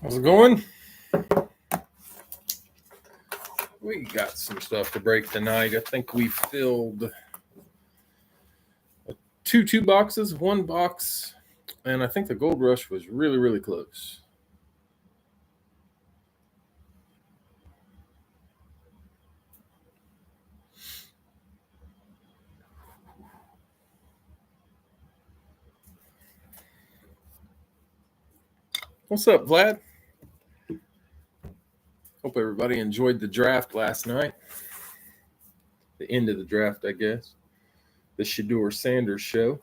How's it going? We got some stuff to break tonight. I think we filled two boxes, one box, and I think the Gold Rush was really, really close. What's up, Vlad? Hope everybody enjoyed the draft last night. The end of the draft, I guess. The Shedeur Sanders show.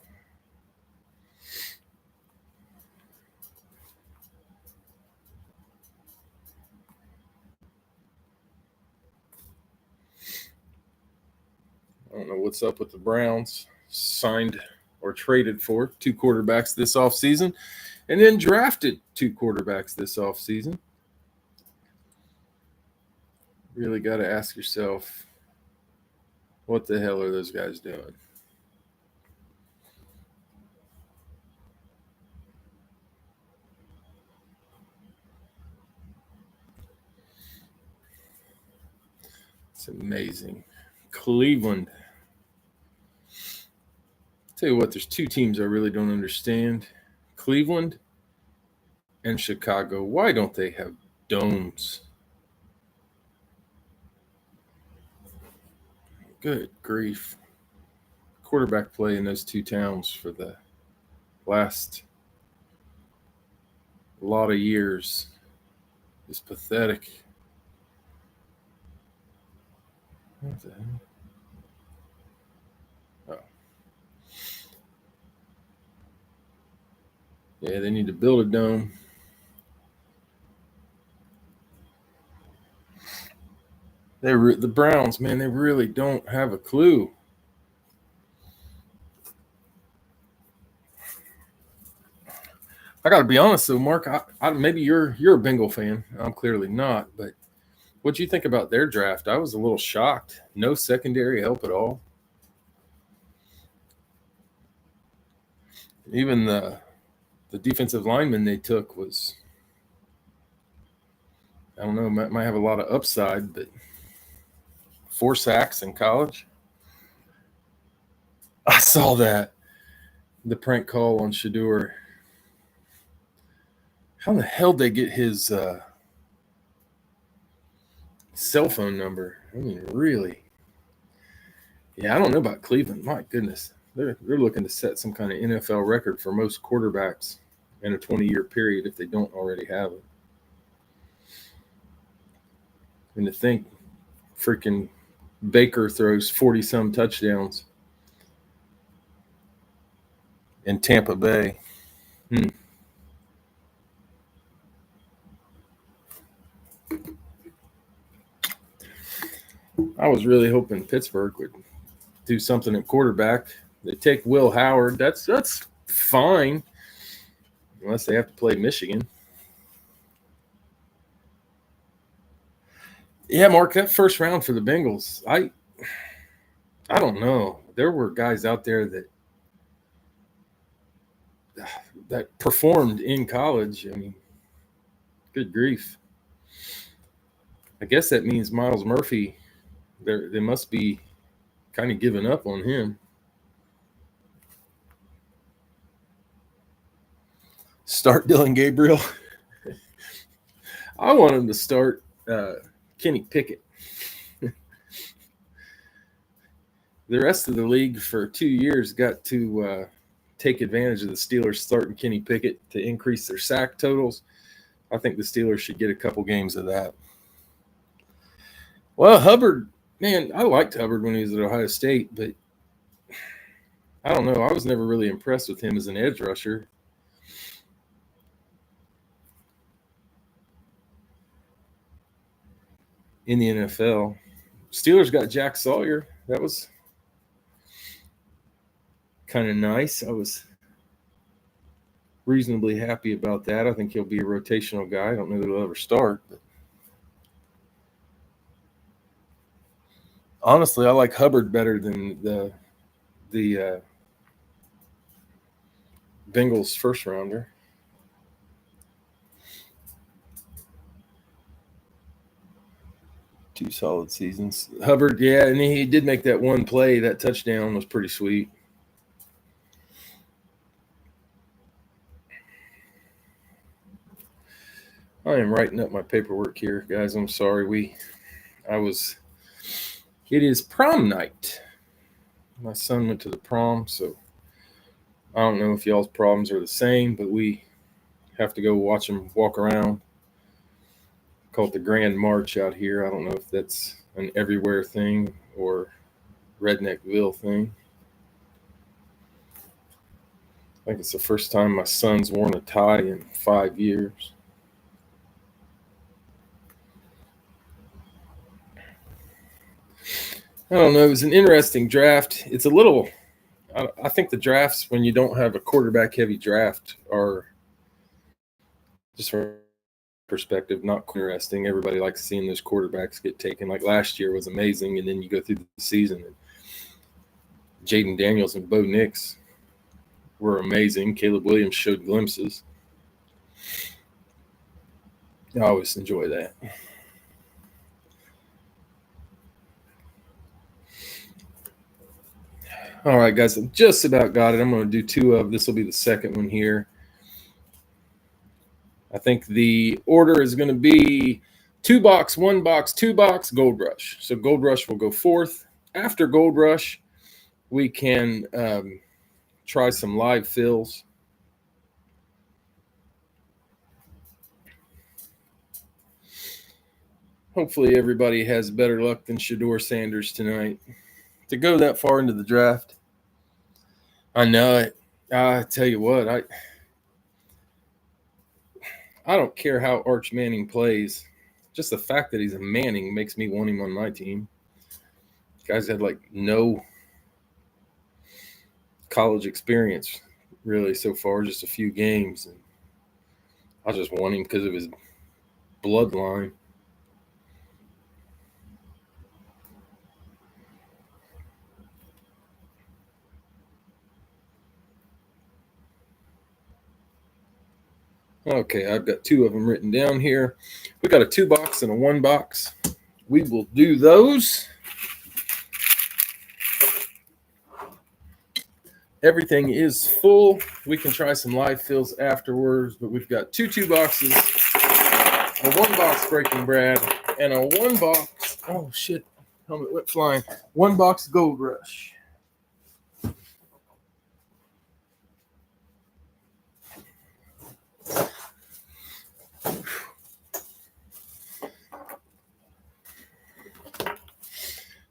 I don't know what's up with the Browns. Signed or traded for 2 quarterbacks this offseason and then drafted 2 quarterbacks this offseason. Really got to ask yourself, what the hell are those guys doing? It's amazing. Cleveland. Tell you what, there's 2 teams I really don't understand. Cleveland and Chicago. Why don't they have domes? Good grief. Quarterback play in those 2 towns for the last lot of years is pathetic. What the hell? Oh. Yeah, they need to build a dome. The Browns, man, they really don't have a clue. I got to be honest though, Mark. Maybe you're a Bengal fan. I'm clearly not, but what'd you think about their draft? I was a little shocked. No secondary help at all. Even the defensive lineman they took was, I don't know, might have a lot of upside, but 4 sacks in college. I saw that. The prank call on Shedeur. How the hell did they get his cell phone number? I mean, really? Yeah, I don't know about Cleveland. My goodness. They're looking to set some kind of NFL record for most quarterbacks in a 20-year period if they don't already have it. And to think freaking Baker throws 40-some touchdowns in Tampa Bay. I was really hoping Pittsburgh would do something at quarterback. They take Will Howard. That's fine, unless they have to play Michigan. Yeah, Mark, that first round for the Bengals, I don't know. There were guys out there that performed in college. I mean, good grief. I guess that means Miles Murphy. They must be kind of giving up on him. Start Dylan Gabriel. I want him to start Kenny Pickett. The rest of the league for 2 years got to take advantage of the Steelers starting Kenny Pickett to increase their sack totals. I think the Steelers should get a couple games of that. Well, Hubbard, man, I liked Hubbard when he was at Ohio State, but I don't know. I was never really impressed with him as an edge rusher. In the NFL. Steelers got Jack Sawyer. That was kind of nice. I was reasonably happy about that. I think he'll be a rotational guy. I don't know that he'll ever start, but honestly, I like Hubbard better than the Bengals first rounder. 2 solid seasons. Hubbard, yeah, and he did make that one play. That touchdown was pretty sweet. I am writing up my paperwork here, guys. I'm sorry. It is prom night. My son went to the prom, so I don't know if y'all's problems are the same, but we have to go watch him walk around. Call it the Grand March out here. I don't know if that's an everywhere thing or Redneckville thing. I think it's the first time my son's worn a tie in 5 years. I don't know. It was an interesting draft. It's a little, I think the drafts, when you don't have a quarterback heavy draft, are just from perspective not interesting. Everybody likes seeing those quarterbacks get taken. Like last year was amazing, and then you go through the season, and Jaden Daniels and Bo Nix were amazing. Caleb Williams showed glimpses. I always enjoy that. All right, guys, I just about got it. I'm going to do 2 of this. Will be the second one here. I think the order is going to be 2 box, 1 box, 2 box, Gold Rush. So Gold Rush will go 4th. After Gold Rush, we can try some live fills. Hopefully everybody has better luck than Shedeur Sanders tonight to go that far into the draft. I know it. I tell you what, I don't care how Arch Manning plays. Just the fact that he's a Manning makes me want him on my team. Guy's had like no college experience really so far, just a few games. And I just want him because of his bloodline. Okay, I've got 2 of them written down here. We got a 2 box and a 1 box. We will do those. Everything is full. We can try some live fills afterwards, but we've got 2 boxes, a 1 box Breaking Brad, and a 1 box. Oh shit! Helmet went flying. 1 box Gold Rush.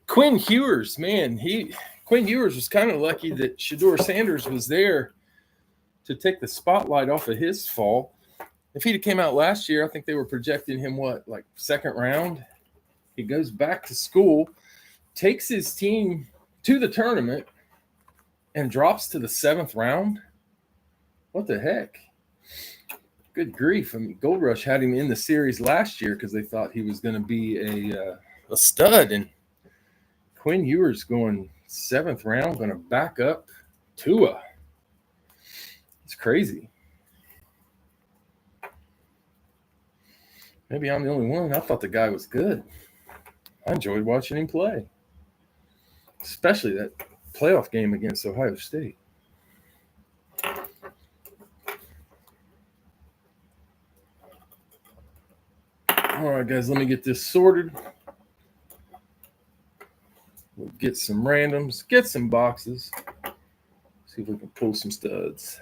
Quinn Ewers, man, Quinn Ewers was kind of lucky that Shedeur Sanders was there to take the spotlight off of his fall. If he'd have came out last year, I think they were projecting him, like 2nd round. He goes back to school, takes his team to the tournament, and drops to the 7th round. What the heck? Good grief. I mean, Gold Rush had him in the series last year because they thought he was going to be a stud. And Quinn Ewers going 7th round, going to back up Tua. It's crazy. Maybe I'm the only one. I thought the guy was good. I enjoyed watching him play, especially that playoff game against Ohio State. All right, guys, let me get this sorted. We'll get some randoms, get some boxes, see if we can pull some studs.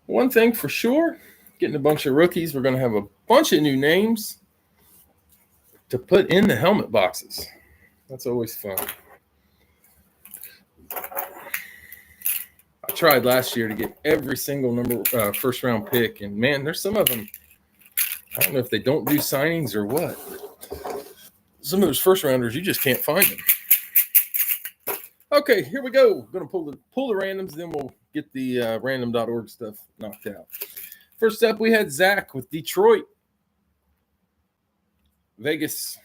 One thing for sure, getting a bunch of rookies, we're going to have a bunch of new names to put in the helmet boxes. That's always fun. I tried last year to get every single first round pick, and man, there's some of them. I don't know if they don't do signings or what. Some of those first rounders, you just can't find them. Okay, here we go. We're going to pull the randoms, then we'll get the random.org stuff knocked out. First up, we had Zach with Detroit. Vegas.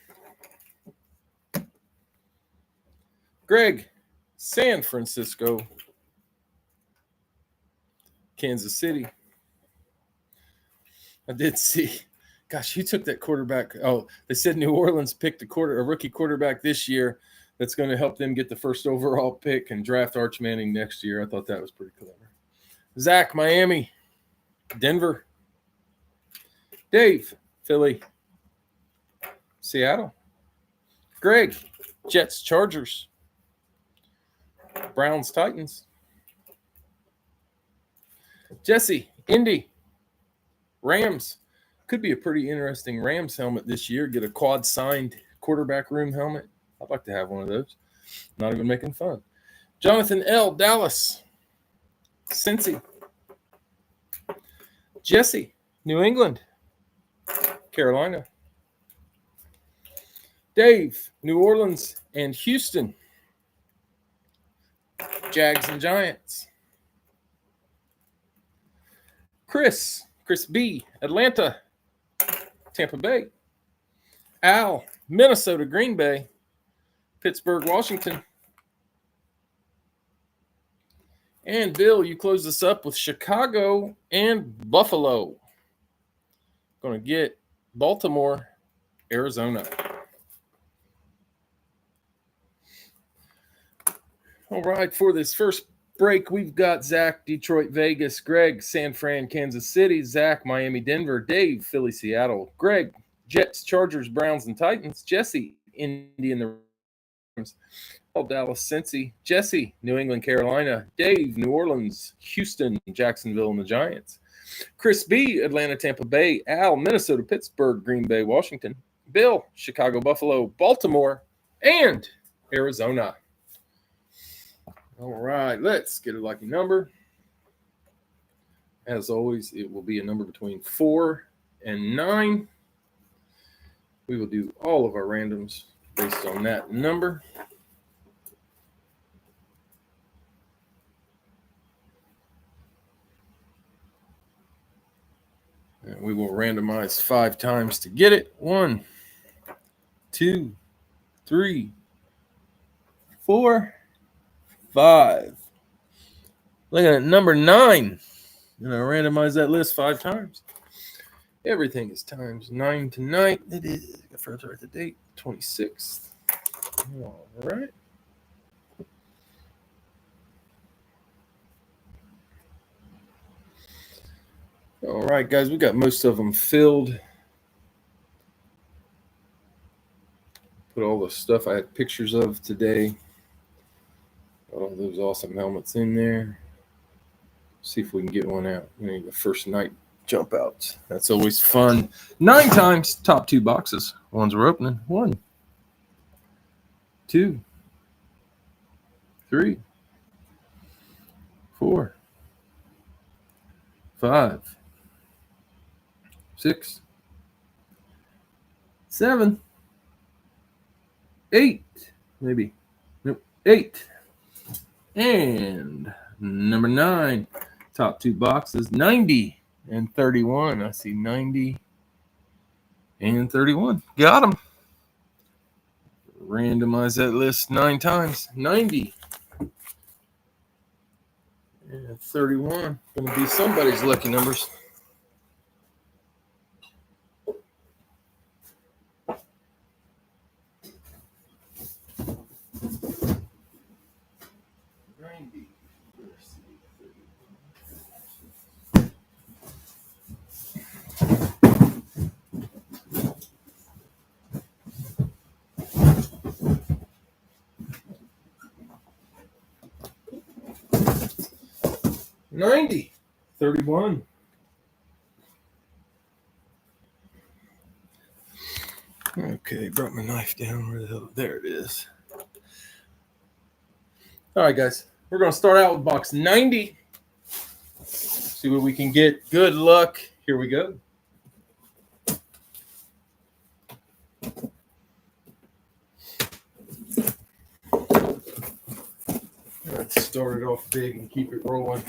Greg, San Francisco. Kansas City. I did see. Gosh, who took that quarterback? Oh, they said New Orleans picked a rookie quarterback this year that's going to help them get the first overall pick and draft Arch Manning next year. I thought that was pretty clever. Zach, Miami. Denver. Dave, Philly. Seattle. Greg, Jets, Chargers. Browns, Titans. Jesse, Indy. Rams. Could be a pretty interesting Rams helmet this year. Get a quad signed quarterback room helmet. I'd like to have one of those. Not even making fun. Jonathan L. Dallas. Cincy. Jesse, New England. Carolina. Dave, New Orleans and Houston. Jags and Giants. Chris B, Atlanta. Tampa Bay. Al, Minnesota, Green Bay. Pittsburgh, Washington. And Bill, you close this up with Chicago and Buffalo. Going to get Baltimore, Arizona. All right, for this first break, we've got Zach, Detroit, Vegas, Greg, San Fran, Kansas City, Zach, Miami, Denver, Dave, Philly, Seattle, Greg, Jets, Chargers, Browns, and Titans, Jesse, Indy and the Rams, Dallas, Cincy, Jesse, New England, Carolina, Dave, New Orleans, Houston, Jacksonville, and the Giants, Chris B, Atlanta, Tampa Bay, Al, Minnesota, Pittsburgh, Green Bay, Washington, Bill, Chicago, Buffalo, Baltimore, and Arizona. All right, let's get a lucky number. As always, it will be a number between 4 and 9. We will do all of our randoms based on that number. And we will randomize 5 times to get it. 1, 2, 3, 4, 5. Looking at number 9. And I randomize that list 5 times. Everything is times 9 tonight. It is, I forgot to write the date, 26th. All right. All right, guys, we got most of them filled. Put all the stuff I had pictures of today. All those awesome helmets in there. See if we can get one out. The first night jump outs. That's always fun. 9 times, top 2 boxes. Ones we're opening. 1, 2, 3, 4, 5, 6, 7, 8, maybe. Nope, 8. And number 9, top 2 boxes, 90 and 31. I see 90 and 31. Got them. Randomize that list 9 times. 90 and 31. Going to be somebody's lucky numbers. $90, 31. Okay, brought my knife down. Where the hell? There it is. All right, guys. We're going to start out with box 90. See what we can get. Good luck. Here we go. Let's start it off big and keep it rolling.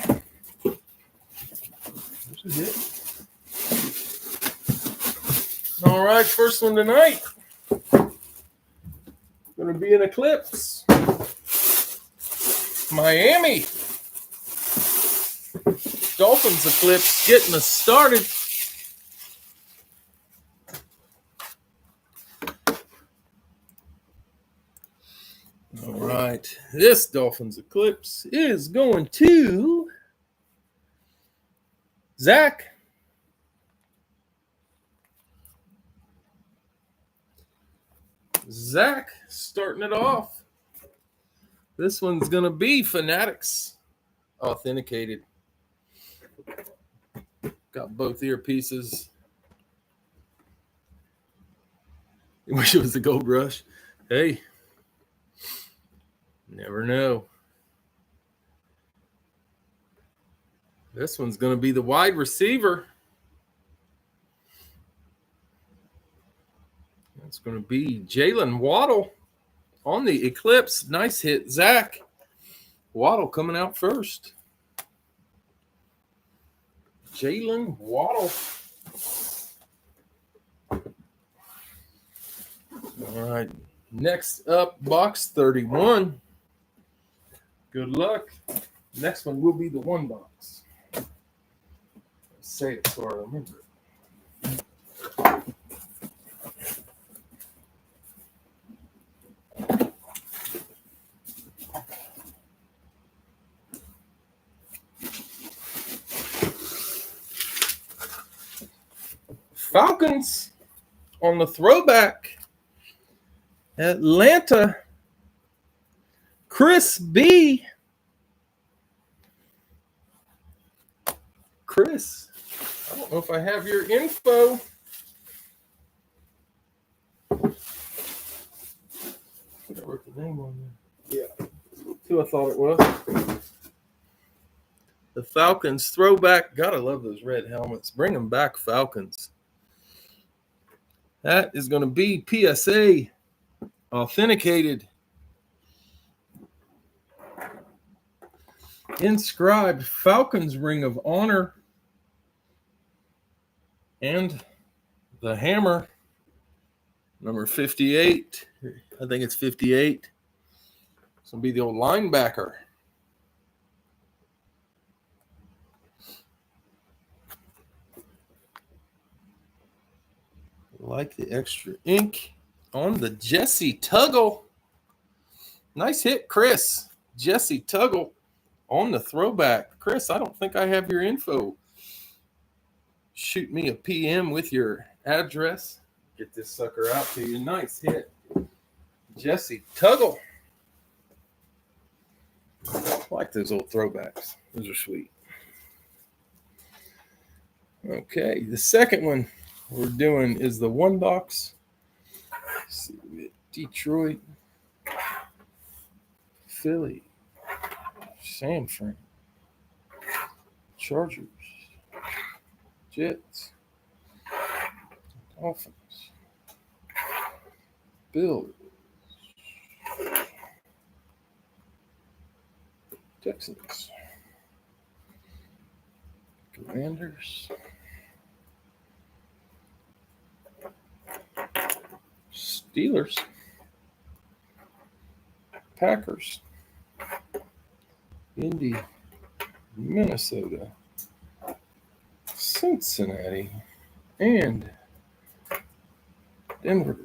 This is it. All right, first one tonight. Going to be an Eclipse. Miami. Dolphins eclipse getting us started. All right, this Dolphins eclipse is going to Zach. Zach starting it off. This one's going to be Fanatics authenticated. Got both earpieces. I wish it was the Gold Rush. Hey, never know. This one's going to be the wide receiver. It's going to be Jalen Waddle on the eclipse. Nice hit, Zach. Waddle coming out first. Jalen Waddle. All right. Next up, box 31. Good luck. Next one will be the one box. Let's say it so I remember it. Falcons on the throwback. Atlanta. Chris B. Chris, I don't know if I have your info. I wrote the name on there. Yeah, that's who I thought it was. The Falcons throwback. Gotta love those red helmets. Bring them back, Falcons. That is going to be PSA authenticated. Inscribed Falcons Ring of Honor. And the hammer, number 58. I think it's 58. It's going to be the old linebacker. Like the extra ink on the Jesse Tuggle. Nice hit, Chris. Jesse Tuggle on the throwback. Chris, I don't think I have your info. Shoot me a PM with your address. Get this sucker out to you. Nice hit. Jesse Tuggle. I like those old throwbacks. Those are sweet. Okay, the second one we're doing is the one box. Let's see, we get Detroit, Philly, San Fran, Chargers, Jets, Dolphins, Bills, Texans, Commanders, Steelers, Packers, Indy, Minnesota, Cincinnati, and Denver.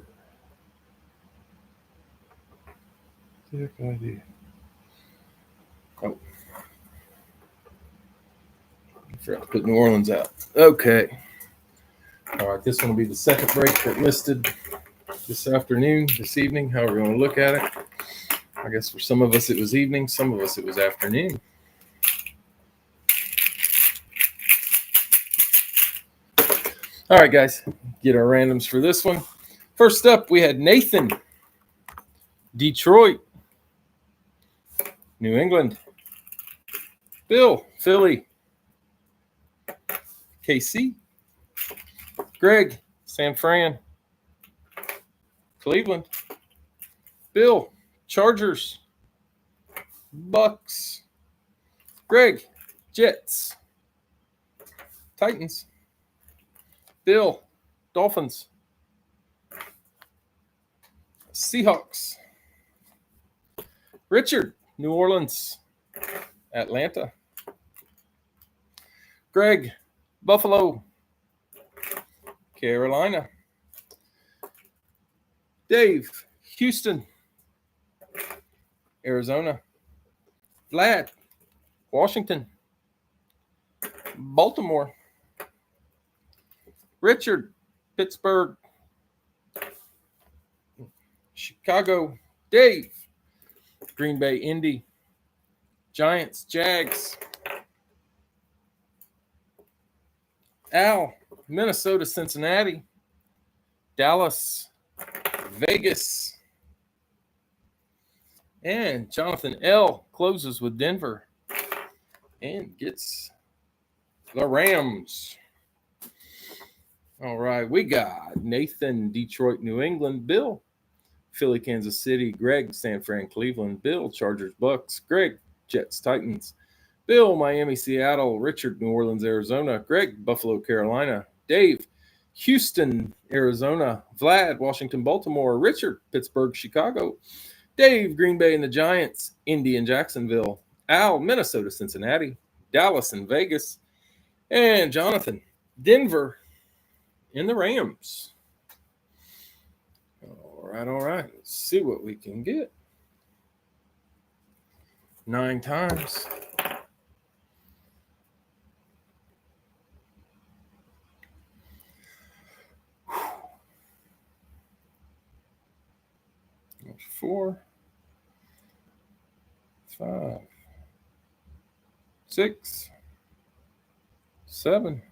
Sick idea. Oh. I forgot to put New Orleans out. Okay. All right, this one will be the second break that listed this afternoon, this evening, however you want to look at it. I guess for some of us it was evening, some of us it was afternoon. All right, guys, get our randoms for this one. First up, we had Nathan, Detroit, New England, Bill, Philly, KC, Greg, San Fran, Cleveland, Bill, Chargers, Bucks, Greg, Jets, Titans, Bill, Dolphins, Seahawks, Richard, New Orleans, Atlanta, Greg, Buffalo, Carolina. Dave, Houston, Arizona. Vlad, Washington, Baltimore. Richard, Pittsburgh, Chicago. Dave, Green Bay, Indy. Giants, Jags. Al, Minnesota, Cincinnati. Dallas, Vegas. And Jonathan L. closes with Denver and gets the Rams. All right, we got Nathan, Detroit, New England. Bill, Philly, Kansas City. Greg, San Fran, Cleveland. Bill, Chargers, Bucks. Greg, Jets, Titans. Bill, Miami, Seattle. Richard, New Orleans, Arizona. Greg, Buffalo, Carolina. Dave, Houston, Arizona. Vlad, Washington, Baltimore. Richard, Pittsburgh, Chicago. Dave, Green Bay and the Giants. Indy and Jacksonville. Al, Minnesota, Cincinnati. Dallas and Vegas. And Jonathan, Denver and the Rams. All right. Let's see what we can get. 9 times. There's 4, 5, 6, 7,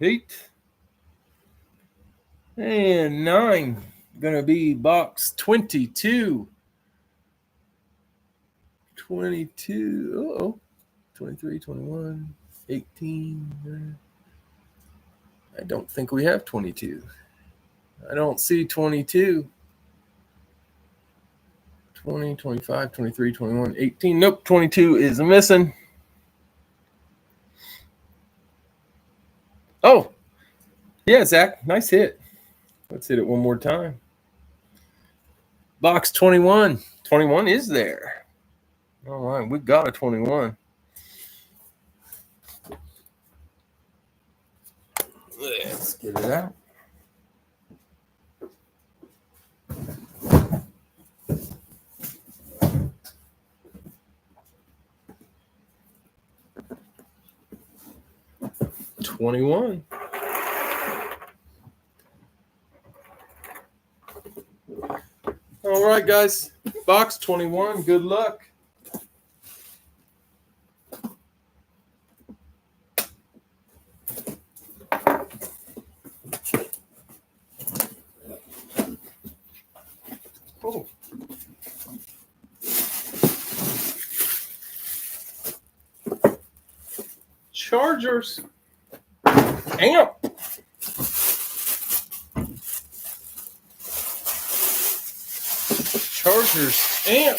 8, and 9. Gonna be box 22. 22. 23, 21, 18. I don't think we have 22. I don't see 22. 20, 25, 23, 21, 18. Nope, 22 is missing. Oh, yeah, Zach, nice hit. Let's hit it one more time. Box 21. 21 is there. All right, we got a 21. Let's get it out. $21. All right, guys. Box 21. Good luck. Oh. Chargers. Amp. Chargers. Amp.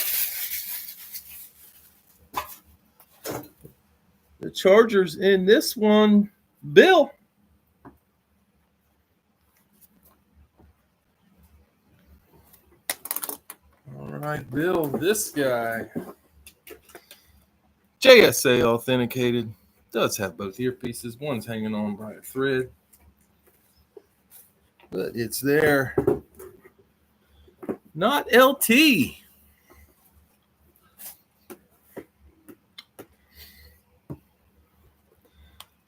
The Chargers in this one. Bill. All right, Bill. This guy. JSA authenticated. Does have both earpieces. One's hanging on by a thread, but it's there. Not LT.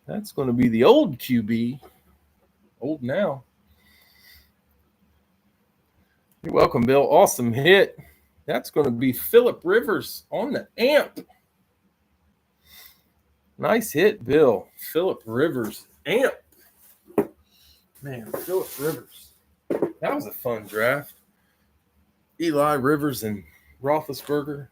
That's going to be the old QB. Old now. You're welcome, Bill. Awesome hit. That's going to be Philip Rivers on the amp. Nice hit, Bill. Philip Rivers, amp. Man, Philip Rivers. That was a fun draft. Eli Rivers and Roethlisberger.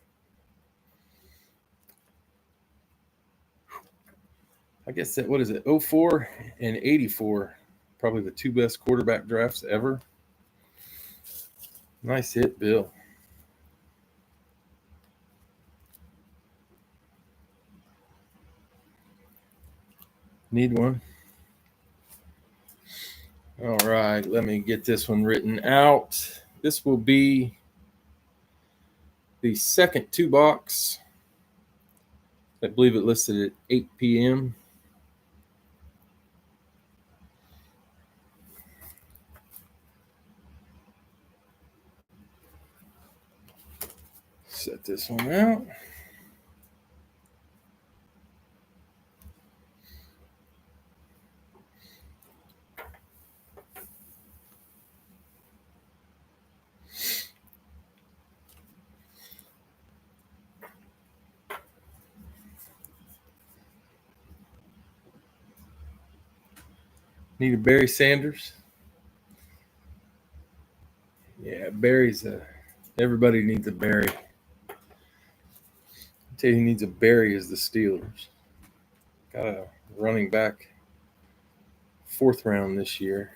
I guess that, what is it, 04 and 84. Probably the 2 best quarterback drafts ever. Nice hit, Bill. Need one? All right, let me get this one written out. This will be the second 2 box I believe it listed at 8 p.m. Set this one out. Need a Barry Sanders? Yeah, Barry's everybody needs a Barry. I tell you, who needs a Barry is the Steelers. Got a running back, 4th round this year.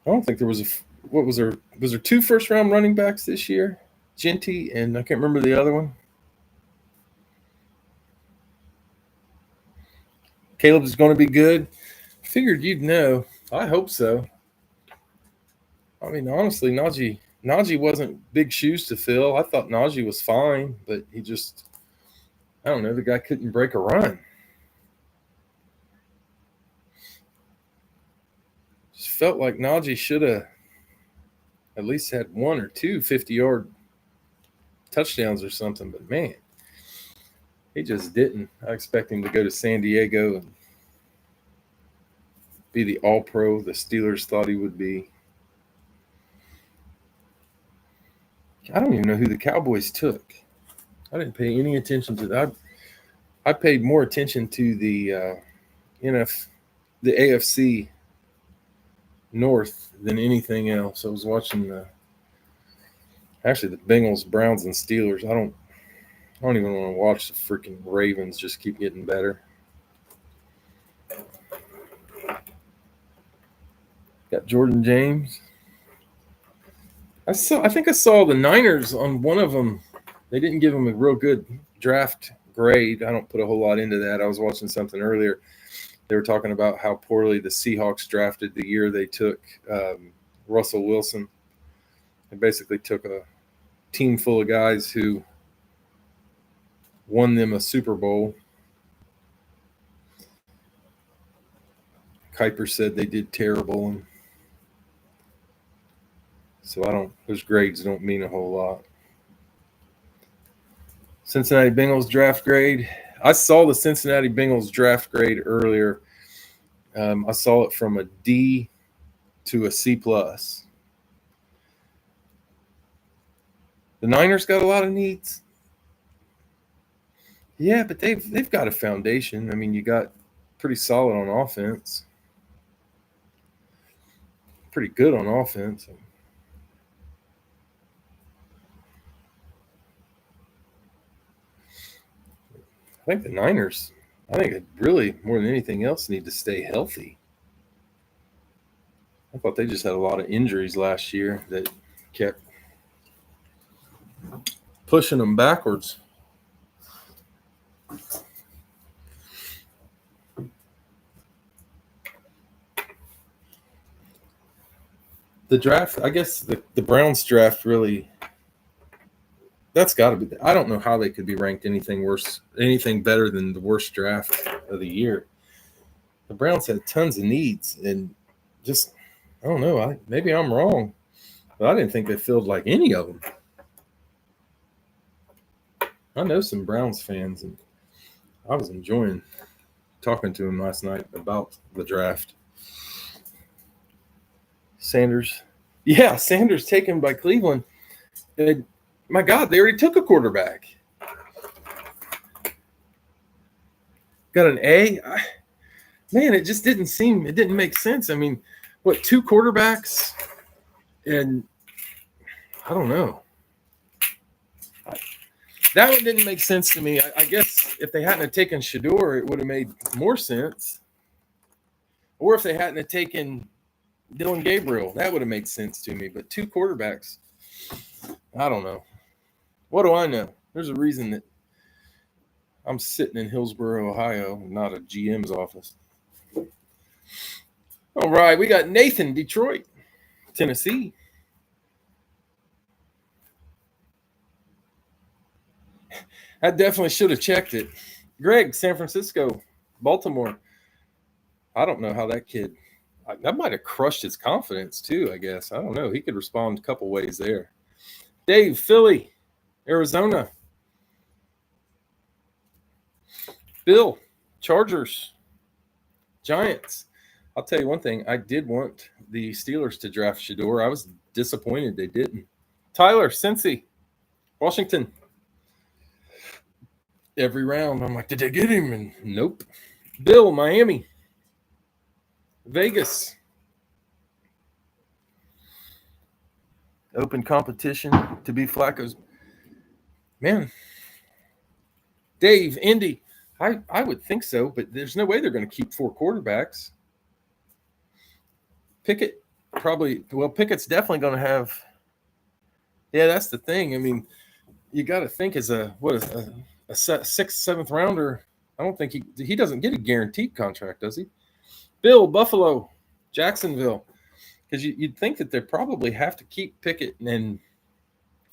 I don't think there was was there 2 first-round running backs this year? Genty and I can't remember the other one. Caleb is going to be good. Figured you'd know. I hope so. I mean, honestly, Najee wasn't big shoes to fill. I thought Najee was fine, but he just, I don't know, the guy couldn't break a run. Just felt like Najee should have at least had 1 or 2 50-yard touchdowns or something, but man, he just didn't. I expect him to go to San Diego and be the all-pro the Steelers thought he would be. I don't even know who the Cowboys took. I didn't pay any attention to that. I paid more attention to the the AFC North than anything else. I was watching the Bengals, Browns, and Steelers. I don't even want to watch the freaking Ravens just keep getting better. Got Jordan James. I think I saw the Niners on one of them. They didn't give him a real good draft grade. I don't put a whole lot into that. I was watching something earlier. They were talking about how poorly the Seahawks drafted the year they took Russell Wilson. They basically took a team full of guys who won them a Super Bowl. Kuiper said they did terrible, and so those grades don't mean a whole lot. Cincinnati Bengals draft grade. I saw the Cincinnati Bengals draft grade earlier. I saw it from a D to a C+. The Niners got a lot of needs. Yeah, but they've got a foundation. I mean, you got pretty solid on offense. Pretty good on offense. I think the Niners, really, more than anything else, need to stay healthy. I thought they just had a lot of injuries last year that kept pushing them backwards. The draft, I guess the Browns draft really, that's got to be. I don't know how they could be ranked anything better than the worst draft of the year. The Browns had tons of needs, and just, I don't know. Maybe I'm wrong, but I didn't think they filled like any of them. I know some Browns fans, and I was enjoying talking to them last night about the draft. Sanders. Yeah, Sanders taken by Cleveland. And my God, they already took a quarterback. Got an A? Man, it just didn't make sense. I mean, 2 quarterbacks? And I don't know. That one didn't make sense to me. I guess if they hadn't have taken Shedeur, it would have made more sense. Or if they hadn't have taken Dylan Gabriel, that would have made sense to me. But 2 quarterbacks, I don't know. What do I know? There's a reason that I'm sitting in Hillsboro, Ohio, not a GM's office. All right, we got Nathan, Detroit, Tennessee. I definitely should have checked it. Greg, San Francisco, Baltimore. I don't know how that kid. That might have crushed his confidence too. I guess I don't know. He could respond a couple ways there. Dave, Philly, Arizona. Bill, Chargers, Giants. I'll tell you one thing. I did want the Steelers to draft Shedeur. I was disappointed they didn't. Tyler, Cincy, Washington. Every round, I'm like, did they get him? And nope. Bill, Miami, Vegas. Open competition to be Flacco's. Man. Dave, Indy. I would think so, but there's no way they're going to keep 4 quarterbacks. Pickett probably, well, Pickett's definitely going to have. Yeah, that's the thing. I mean, you got to think as a 6th, 7th rounder. I don't think he doesn't get a guaranteed contract, does he? Bill, Buffalo, Jacksonville, because you'd think that they probably have to keep Pickett and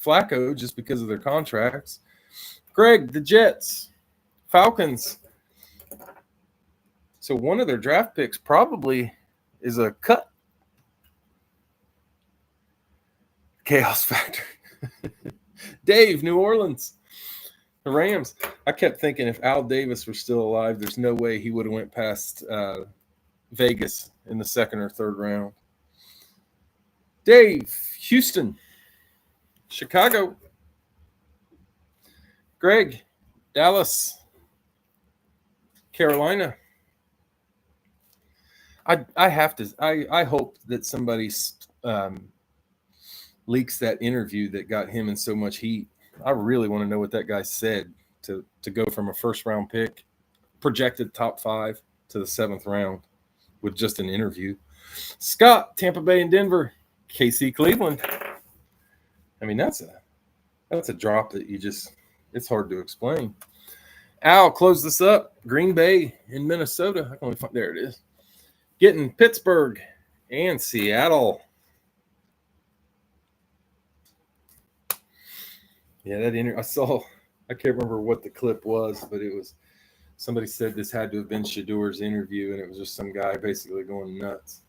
Flacco just because of their contracts. Greg, the Jets, Falcons. So one of their draft picks probably is a cut. Chaos factor. Dave, New Orleans, the Rams. I kept thinking if Al Davis were still alive, there's no way he would have went past Vegas in the 2nd or 3rd round. Dave, Houston, Chicago. Greg, Dallas, Carolina. I have to. I hope that somebody leaks that interview that got him in so much heat. I really want to know what that guy said to go from a 1st round pick, projected top 5, to the 7th round with just an interview. Scott, Tampa Bay and Denver, KC, Cleveland. I mean, that's a drop that it's hard to explain. Al, close this up. Green Bay in Minnesota. I can only find, there it is. Getting Pittsburgh and Seattle. Yeah, that I can't remember what the clip was, but it was somebody said this had to have been Shedeur's interview, and it was just some guy basically going nuts.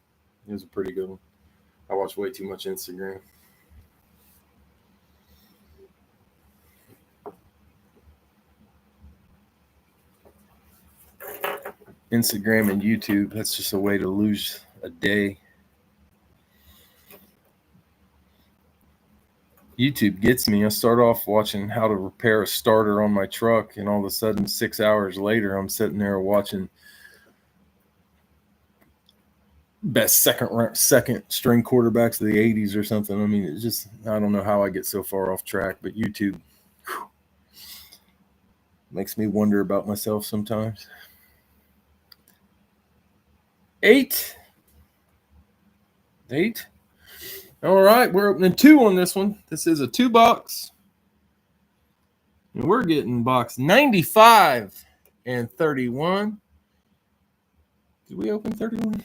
It was a pretty good one. I watch way too much Instagram. Instagram and YouTube, that's just a way to lose a day. YouTube gets me. I start off watching how to repair a starter on my truck, and all of a sudden 6 hours later I'm sitting there watching best second string quarterbacks of the 80s or something. I mean, it's just, I don't know how I get so far off track, but YouTube makes me wonder about myself sometimes. 8. All right, we're opening 2 on this one. This is a 2-box. And we're getting box 95 and 31. Did we open 31?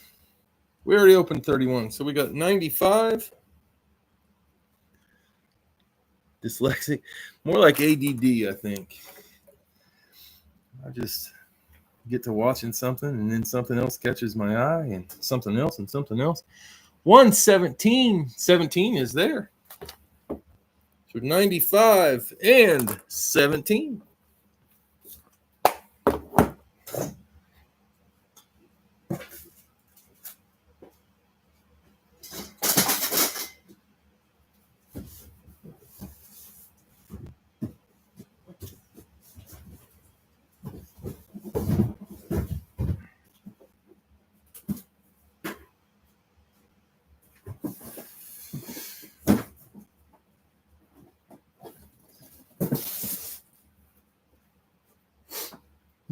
We already opened 31. So we got 95. Dyslexic. More like ADD, I think. I just get to watching something, and then something else catches my eye, and something else, and something else. 117. 17 is there. So 95 and 17.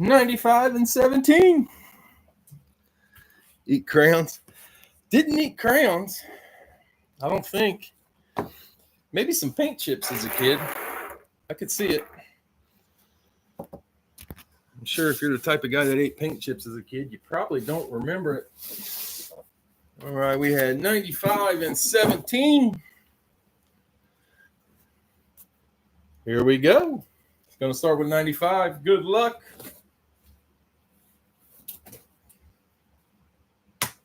$95 and $17. Eat crayons. Didn't eat crayons. I don't think. Maybe some paint chips as a kid. I could see it. I'm sure if you're the type of guy that ate paint chips as a kid, you probably don't remember it. All right, we had 95 and 17. Here we go. Going to start with 95. Good luck.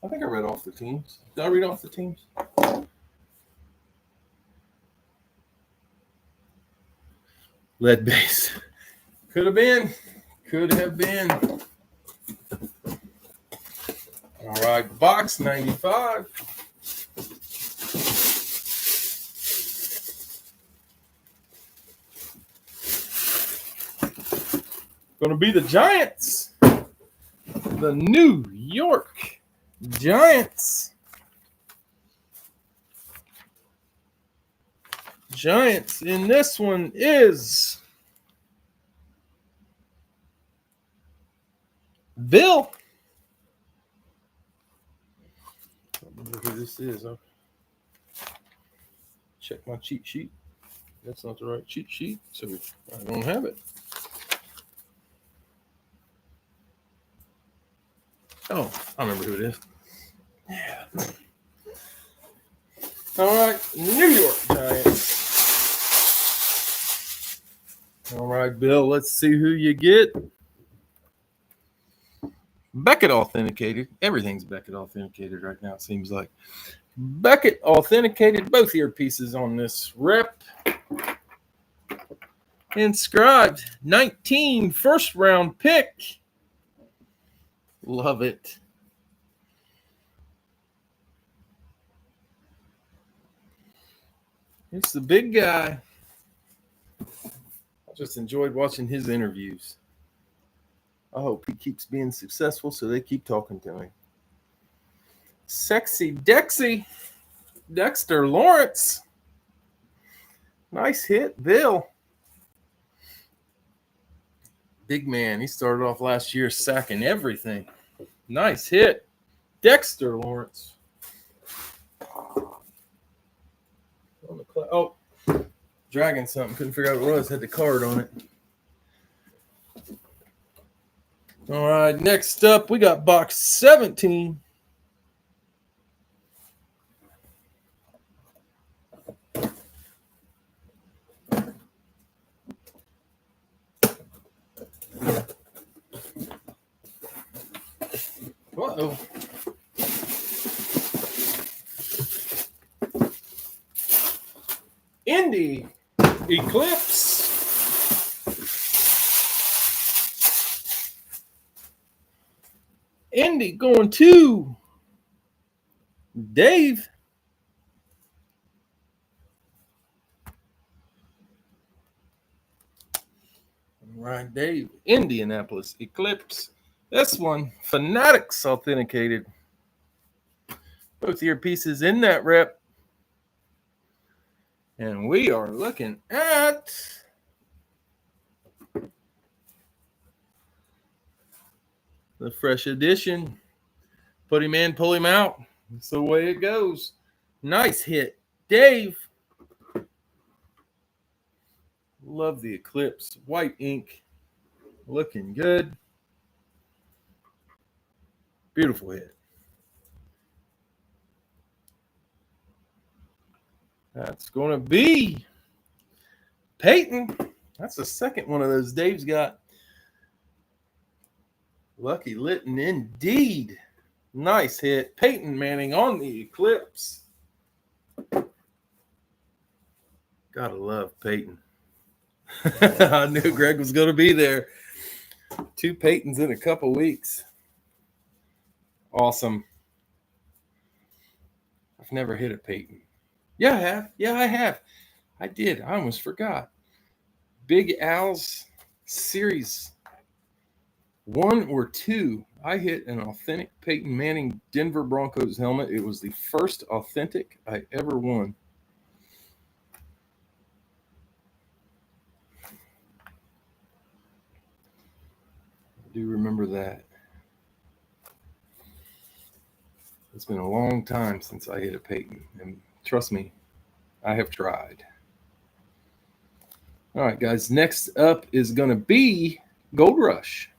I think I read off the teams. Did I read off the teams? Lead base. Could have been. Could have been. All right, box 95. Going to be the Giants. The New York Giants. Giants in this one is Bill. I don't remember who this is. I'll check my cheat sheet. That's not the right cheat sheet, so I don't have it. Oh, I remember who it is. Yeah. All right, New York Giants. All right, Bill, let's see who you get. Beckett authenticated. Everything's Beckett authenticated right now, it seems like. Beckett authenticated both earpieces on this rep. Inscribed 19 first round pick. Love it. It's the big guy. I just enjoyed watching his interviews. I hope he keeps being successful so they keep talking to him. Sexy Dexy. Dexter Lawrence. Nice hit, Bill. Big man. He started off last year sacking everything. Nice hit. Dexter Lawrence. Oh, dragging something. Couldn't figure out what it was. Had the card on it. All right, next up, we got box 17. Uh-oh. Indy Eclipse. Indy going to Dave. All right, Dave. Indianapolis Eclipse. This one, Fanatics authenticated. Both earpieces in that rep. And we are looking at the fresh edition. Put him in, pull him out. That's the way it goes. Nice hit, Dave. Love the Eclipse. White ink. Looking good. Beautiful hit. That's going to be Peyton. That's the second one of those Dave's got. Lucky Litton indeed. Nice hit. Peyton Manning on the Eclipse. Gotta love Peyton. I knew Greg was going to be there. 2 Peytons in a couple weeks. Awesome. I've never hit a Peyton. Yeah, I have. Yeah, I have. I did. I almost forgot. Big Al's Series 1 or 2. I hit an authentic Peyton Manning Denver Broncos helmet. It was the first authentic I ever won. I do remember that. It's been a long time since I hit a Peyton, and trust me, I have tried. All right, guys, next up is going to be Gold Rush.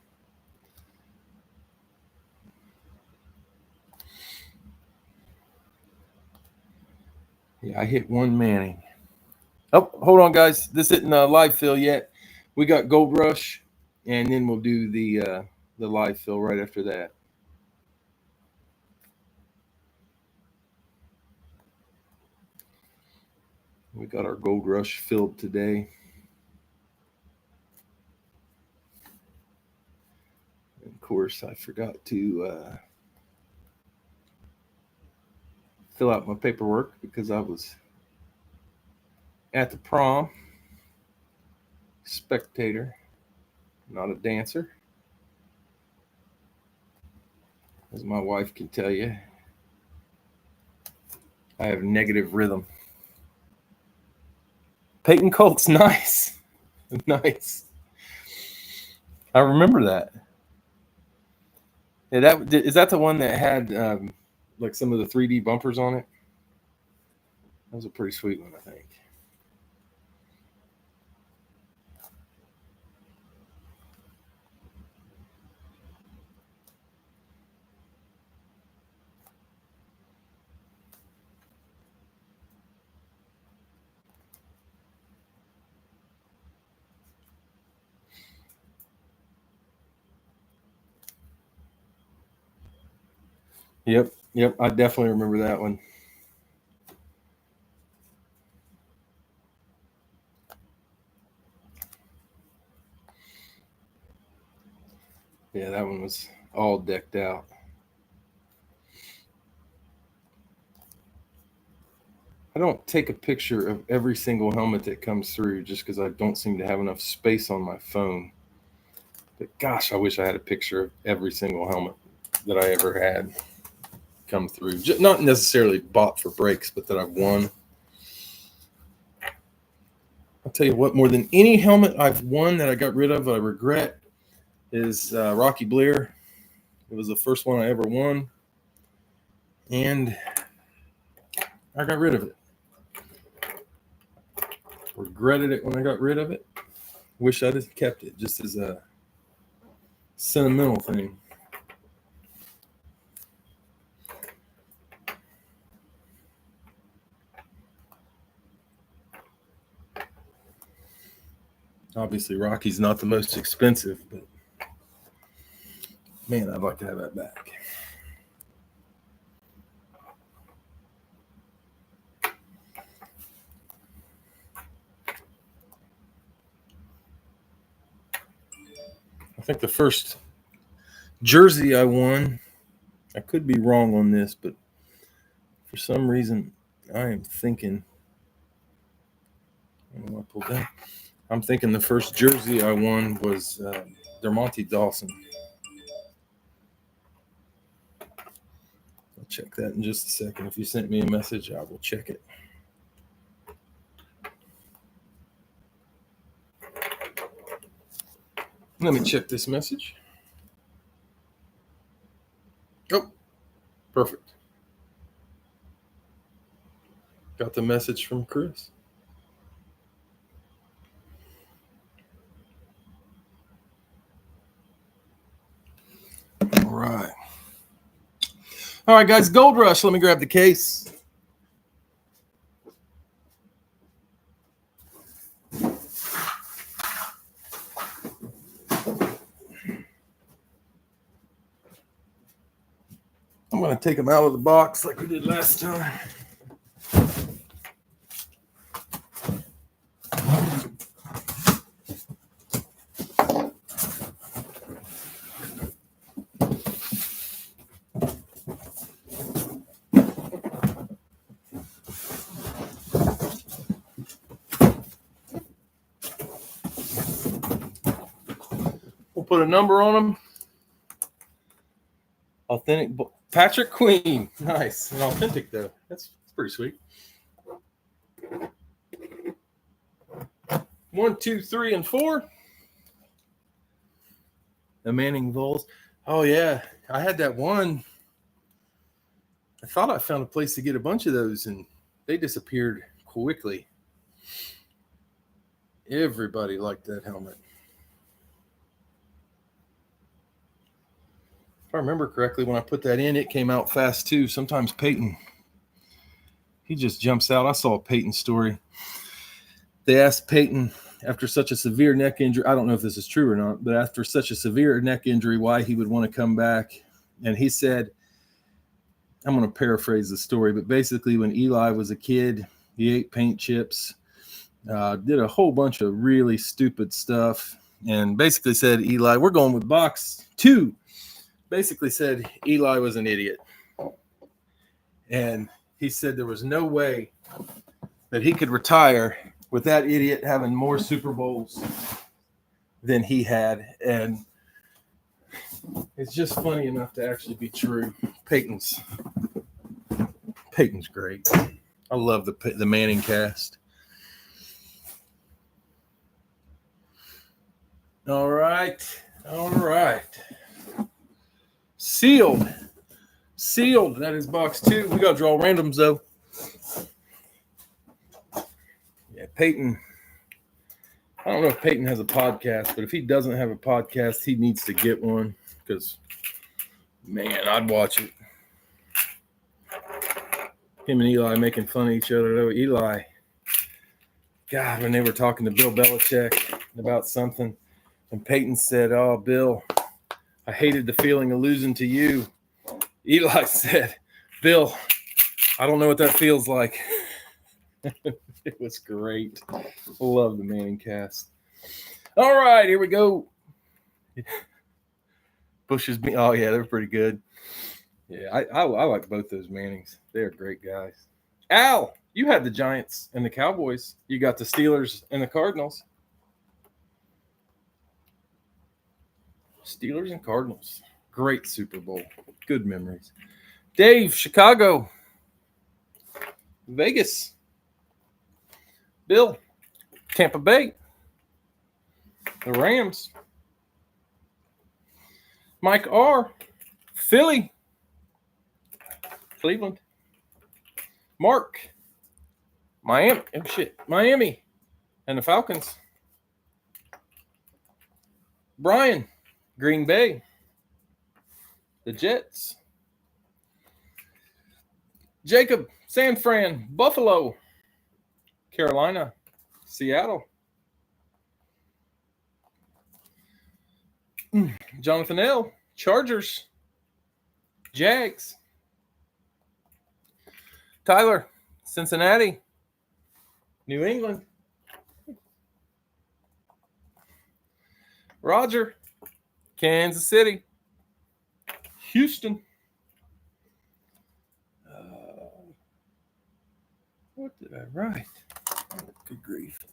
Yeah, I hit one Manning. Oh, hold on, guys. This isn't a live fill yet. We got Gold Rush, and then we'll do the live fill right after that. We got our Gold Rush filled today. And of course, I forgot to fill out my paperwork because I was at the prom. Spectator, not a dancer. As my wife can tell you, I have negative rhythm. Peyton Colt's nice. Nice. I remember that. Yeah, is that the one that had like some of the 3D bumpers on it? That was a pretty sweet one, I think. Yep. I definitely remember that one. Yeah, that one was all decked out. I don't take a picture of every single helmet that comes through just because I don't seem to have enough space on my phone. But gosh, I wish I had a picture of every single helmet that I ever had come through. Not necessarily bought for breaks, but that I've won. I'll tell you what, more than any helmet I've won that I got rid of, I regret, is Rocky Blair. It was the first one I ever won, and I got rid of it. Regretted it when I got rid of it. Wish I'd have kept it, just as a sentimental thing. Obviously, Rocky's not the most expensive, but man, I'd like to have that back. I think the first jersey I won, I could be wrong on this, but for some reason I am thinking, I'm thinking the first jersey I won was Dermontti Dawson. I'll check that in just a second. If you sent me a message, I will check it. Let me check this message. Oh, perfect. Got the message from Chris. All right, guys, Gold Rush. Let me grab the case. I'm going to take them out of the box like we did last time. We'll put a number on them. Authentic Patrick Queen. Nice. And authentic, though. That's pretty sweet. 1, 2, 3, and 4. The Manning Vols. Oh, yeah. I had that one. I thought I found a place to get a bunch of those, and they disappeared quickly. Everybody liked that helmet. If I remember correctly, when I put that in, it came out fast, too. Sometimes Peyton, he just jumps out. I saw a Peyton story. They asked Peyton after such a severe neck injury, I don't know if this is true or not, but after such a severe neck injury, why he would want to come back. And he said, I'm going to paraphrase the story, but basically when Eli was a kid, he ate paint chips, did a whole bunch of really stupid stuff, and basically said, Eli, we're going with box 2. Basically said Eli was an idiot. And he said there was no way that he could retire with that idiot having more Super Bowls than he had. And it's just funny enough to actually be true. Peyton's great. I love the Manning cast. All right. Sealed. That is box 2. We got to draw randoms, though. Yeah, Peyton. I don't know if Peyton has a podcast, but if he doesn't have a podcast, he needs to get one because, man, I'd watch it. Him and Eli making fun of each other, though. Eli, God, when they were talking to Bill Belichick about something, and Peyton said, oh, Bill, I hated the feeling of losing to you. Eli said, Bill, I don't know what that feels like. It was great. Love the Manning cast. All right, here we go. Bush's, oh, yeah, they're pretty good. Yeah, I like both those Mannings. They're great guys. Al, you had the Giants and the Cowboys. You got the Steelers and the Cardinals. Steelers and Cardinals. Great Super Bowl. Good memories. Dave, Chicago. Vegas. Bill, Tampa Bay. The Rams. Mike R. Philly. Cleveland. Mark. Miami. Oh, shit. Miami. And the Falcons. Brian. Green Bay. The Jets. Jacob. San Fran. Buffalo. Carolina. Seattle. Jonathan L. Chargers. Jags. Tyler. Cincinnati. New England. Roger. Kansas City. Houston. What did I write? Oh, good grief.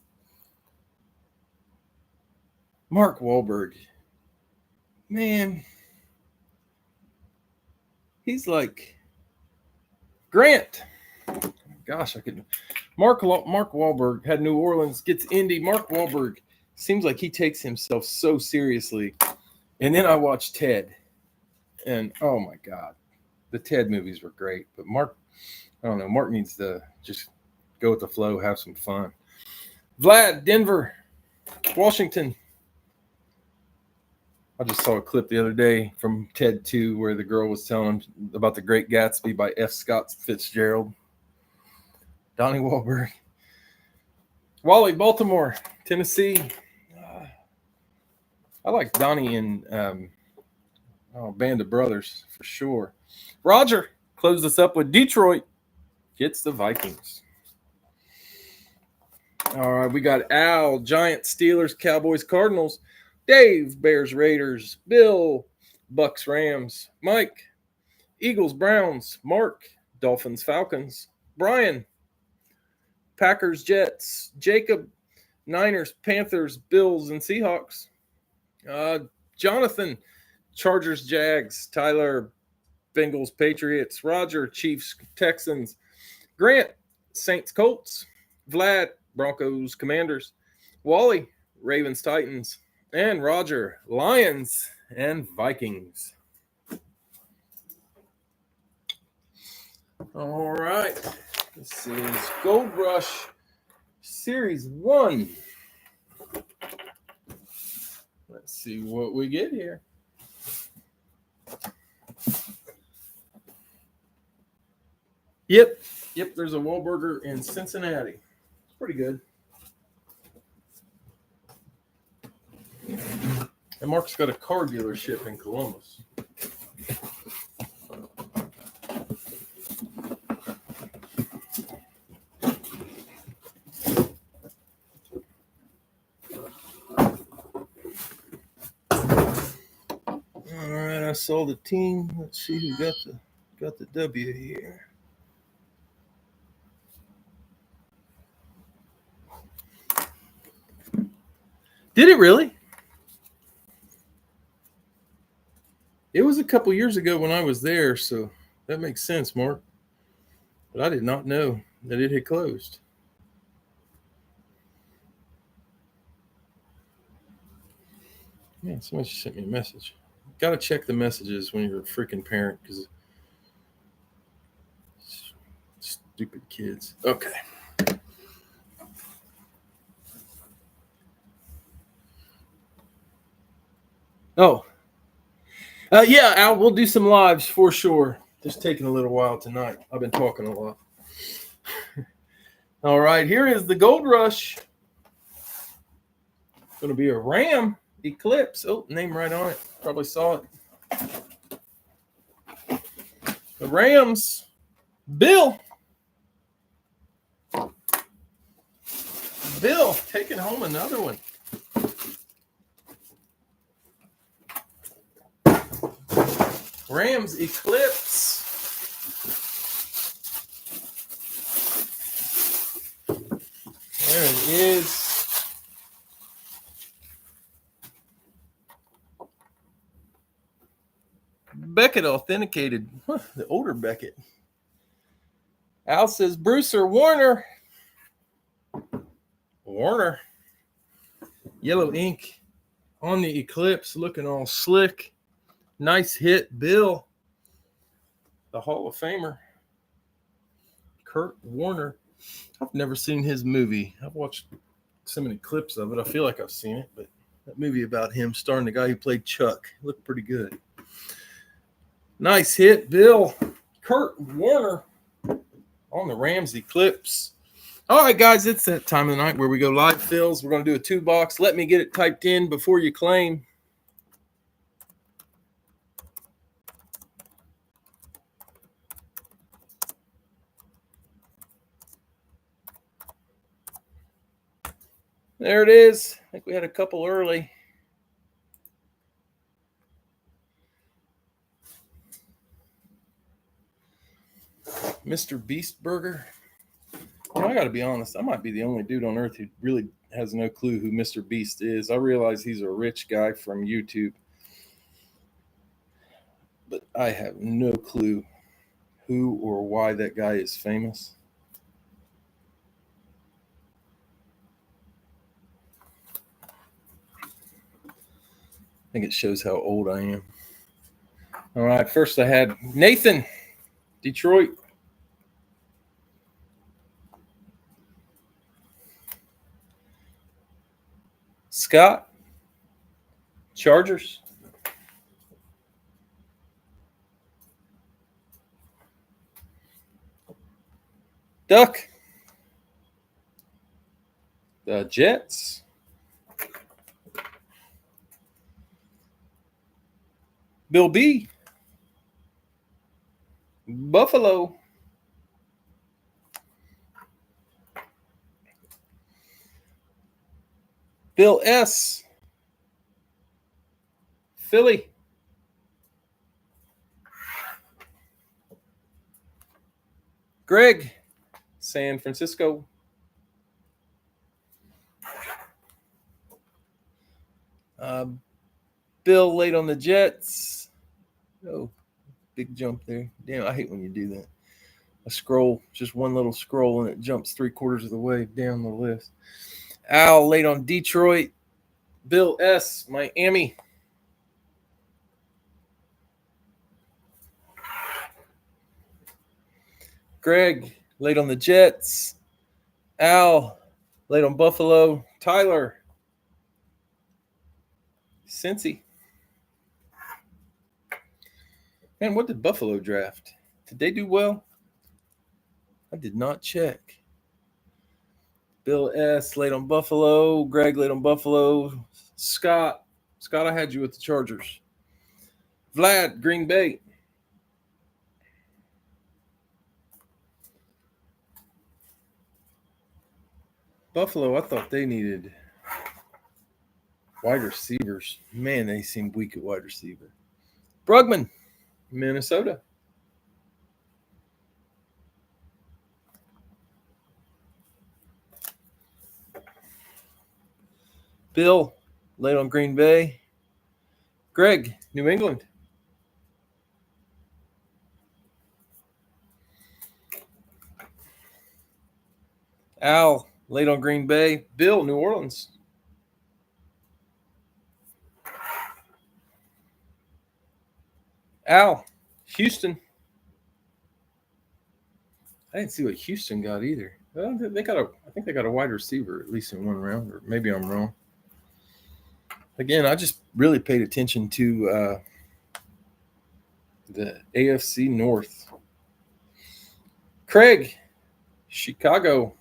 Mark Wahlberg. Man. He's like Grant. Gosh, I couldn't. Mark Wahlberg had New Orleans, gets Indy. Mark Wahlberg seems like he takes himself so seriously. And then I watched Ted. And, oh, my God. The Ted movies were great. But Mark, I don't know. Mark needs to just go with the flow, have some fun. Vlad, Denver, Washington. I just saw a clip the other day from Ted 2 where the girl was telling him about The Great Gatsby by F. Scott Fitzgerald. Donnie Wahlberg. Wally, Baltimore, Tennessee. I like Donnie in Band of Brothers for sure. Roger closed us up with Detroit gets the Vikings. All right, we got Al, Giants, Steelers, Cowboys, Cardinals. Dave, Bears, Raiders. Bill, Bucks, Rams. Mike, Eagles, Browns. Mark, Dolphins, Falcons. Brian, Packers, Jets. Jacob, Niners, Panthers, Bills, and Seahawks. Jonathan, Chargers, Jags. Tyler, Bengals, Patriots. Roger, Chiefs, Texans. Grant, Saints, Colts. Vlad, Broncos, Commanders. Wally, Ravens, Titans. And Roger, Lions and Vikings. All right. This is Gold Rush Series 1. Let's see what we get here. Yep, there's a Wahlburger in Cincinnati. It's pretty good. And Mark's got a car dealership in Columbus. All right, I saw the team. Let's see who got the W here. Did it really? It was a couple years ago when I was there, so that makes sense, Mark. But I did not know that it had closed. Man, somebody just sent me a message. Got to check the messages when you're a freaking parent because stupid kids. Okay. Oh. Yeah, Al, we'll do some lives for sure. Just taking a little while tonight. I've been talking a lot. All right, here is the Gold Rush. It's going to be a Ram Eclipse. Oh, name right on it. Probably saw it. The Rams, Bill. Bill taking home another one. Rams Eclipse. There it is. Beckett authenticated. Huh, the older Beckett. Al says Bruce or Warner. Warner. Yellow ink on the Eclipse, looking all slick. Nice hit, Bill. The Hall of Famer. Kurt Warner. I've never seen his movie. I've watched so many clips of it. I feel like I've seen it, but that movie about him starring the guy who played Chuck looked pretty good. Nice hit, Bill. Kurt Warner on the Rams Eclipse. All right, guys, it's that time of the night where we go live fills. We're going to do a 2-box. Let me get it typed in before you claim. There it is. I think we had a couple early. Mr. Beast Burger. I got to be honest. I might be the only dude on earth who really has no clue who Mr. Beast is. I realize he's a rich guy from YouTube, but I have no clue who or why that guy is famous. I think it shows how old I am. All right, first I had Nathan, Detroit. Scott, Chargers. Duck, the Jets. Bill B, Buffalo. Bill S, Philly. Greg, San Francisco. Bill late on the Jets. Oh, big jump there. Damn, I hate when you do that. A scroll, just one little scroll, and it jumps 3/4 of the way down the list. Al late on Detroit. Bill S, Miami. Greg late on the Jets. Al late on Buffalo. Tyler, Cincy. Man, what did Buffalo draft? Did they do well? I did not check. Bill S, late on Buffalo. Greg, late on Buffalo. Scott, Scott, I had you with the Chargers. Vlad, Green Bay. Buffalo, I thought they needed wide receivers. Man, they seem weak at wide receiver. Brugman, Minnesota. Bill, late on Green Bay. Greg, New England. Al, late on Green Bay. Bill, New Orleans. Al, Houston. I didn't see what Houston got either. Well, I think they got a wide receiver at least in one round, or maybe I'm wrong. Again, I just really paid attention to the AFC North. Craig, Chicago.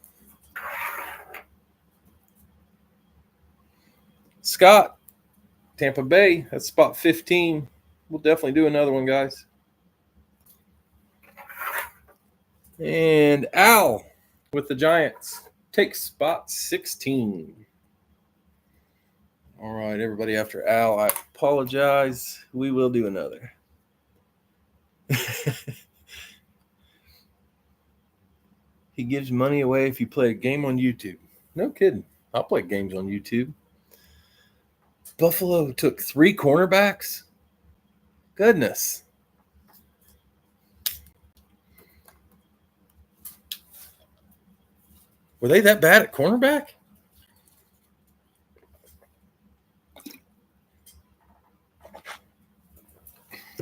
Scott, Tampa Bay. That's spot 15. We'll definitely do another one, guys. And Al with the Giants takes spot 16. All right, everybody after Al, I apologize. We will do another. He gives money away if you play a game on YouTube. No kidding. I'll play games on YouTube. Buffalo took 3 cornerbacks? Goodness. Were they that bad at cornerback?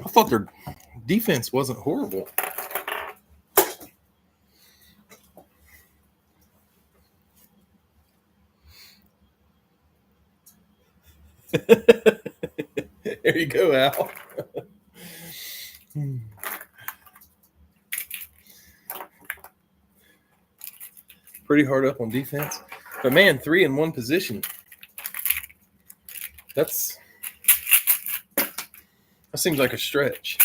I thought their defense wasn't horrible. There you go, Al. Pretty hard up on defense. But man, 3 in one position. That seems like a stretch.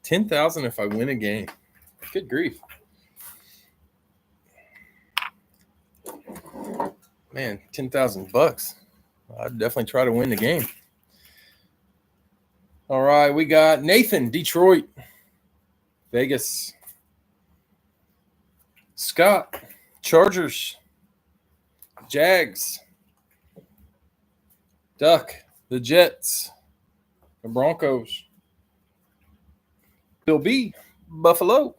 10,000 if I win a game. Good grief. Man, $10,000. I'd definitely try to win the game. All right, we got Nathan, Detroit, Vegas. Scott, Chargers, Jags, Duck, the Jets, the Broncos. Bill B, Buffalo,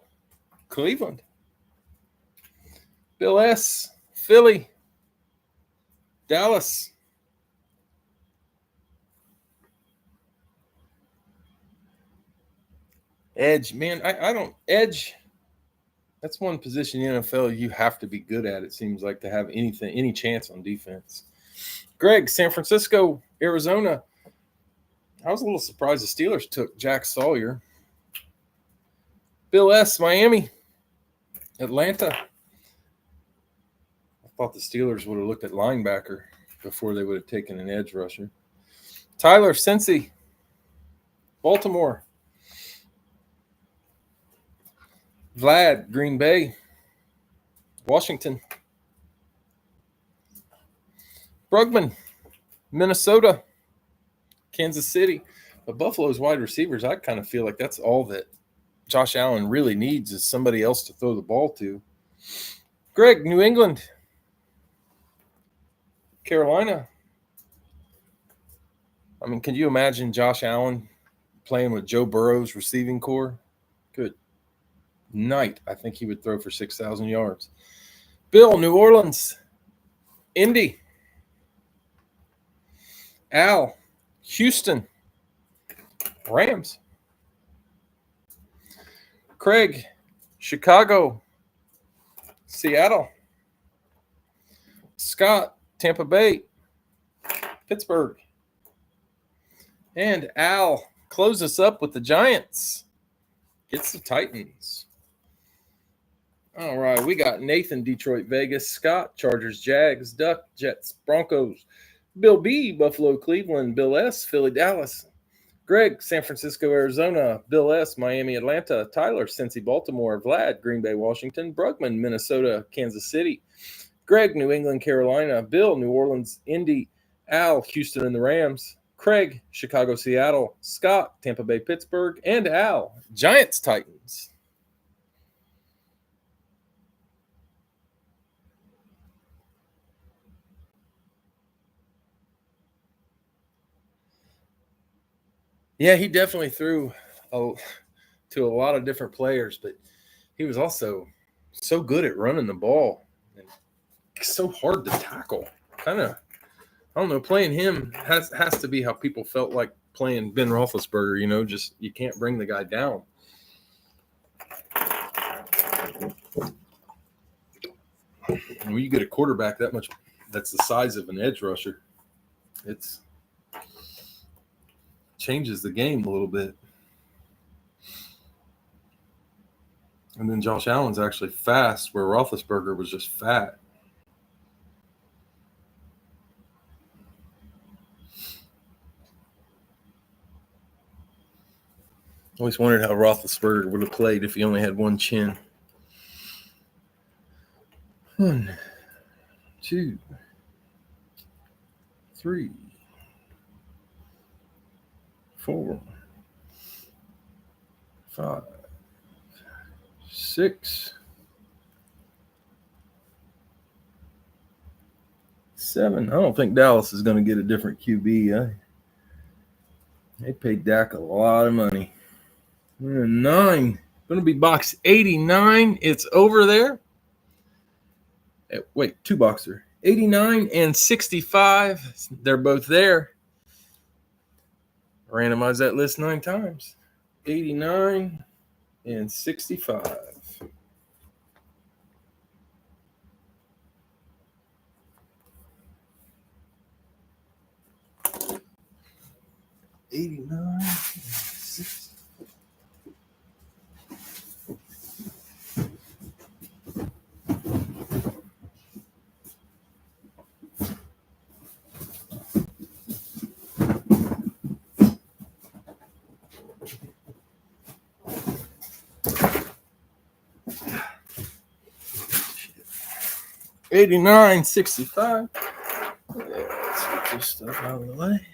Cleveland. Bill S, Philly, Dallas. Edge, man, I don't edge. That's one position in the NFL you have to be good at, it seems like, to have any chance on defense. Greg, San Francisco, Arizona. I was a little surprised the Steelers took Jack Sawyer. Bill S, Miami, Atlanta. I thought the Steelers would have looked at linebacker before they would have taken an edge rusher. Tyler, Cincy, Baltimore. Vlad, Green Bay, Washington. Brugman, Minnesota, Kansas City. But Buffalo's wide receivers, I kind of feel like that's all that Josh Allen really needs is somebody else to throw the ball to. Greg, New England, Carolina. I mean, can you imagine Josh Allen playing with Joe Burrow's receiving core? Good night. I think he would throw for 6,000 yards. Bill, New Orleans, Indy. Al, Houston, Rams. Craig, Chicago, Seattle. Scott, Tampa Bay, Pittsburgh. And Al close us up with the Giants. It's the Titans. All right, we got Nathan, Detroit, Vegas, Scott, Chargers, Jags, Duck, Jets, Broncos, Bill B, Buffalo, Cleveland. Bill S, Philly, Dallas. Greg, San Francisco, Arizona. Bill S, Miami, Atlanta. Tyler, Cincy, Baltimore. Vlad, Green Bay, Washington. Brugman, Minnesota, Kansas City. Greg, New England, Carolina. Bill, New Orleans, Indy. Al, Houston and the Rams. Craig, Chicago, Seattle. Scott, Tampa Bay, Pittsburgh. And Al, Giants, Titans. Yeah, he definitely threw to a lot of different players, but he was also so good at running the ball and so hard to tackle. Kind of, I don't know, playing him has to be how people felt like playing Ben Roethlisberger. Just you can't bring the guy down. And when you get a quarterback that's the size of an edge rusher, it's changes the game a little bit. And then Josh Allen's actually fast, where Roethlisberger was just fat. Always wondered how Roethlisberger would have played if he only had one chin. 1, 2, 3, 4, 5, 6, 7. I don't think Dallas is going to get a different QB. They paid Dak a lot of money. 9. Going to be box 89. It's over there. Wait, 2 boxer. 89 and 65. They're both there. Randomize that list 9 times. 89 and 65. 89 and 60. $89.65. Yeah, let's get this stuff out of the way.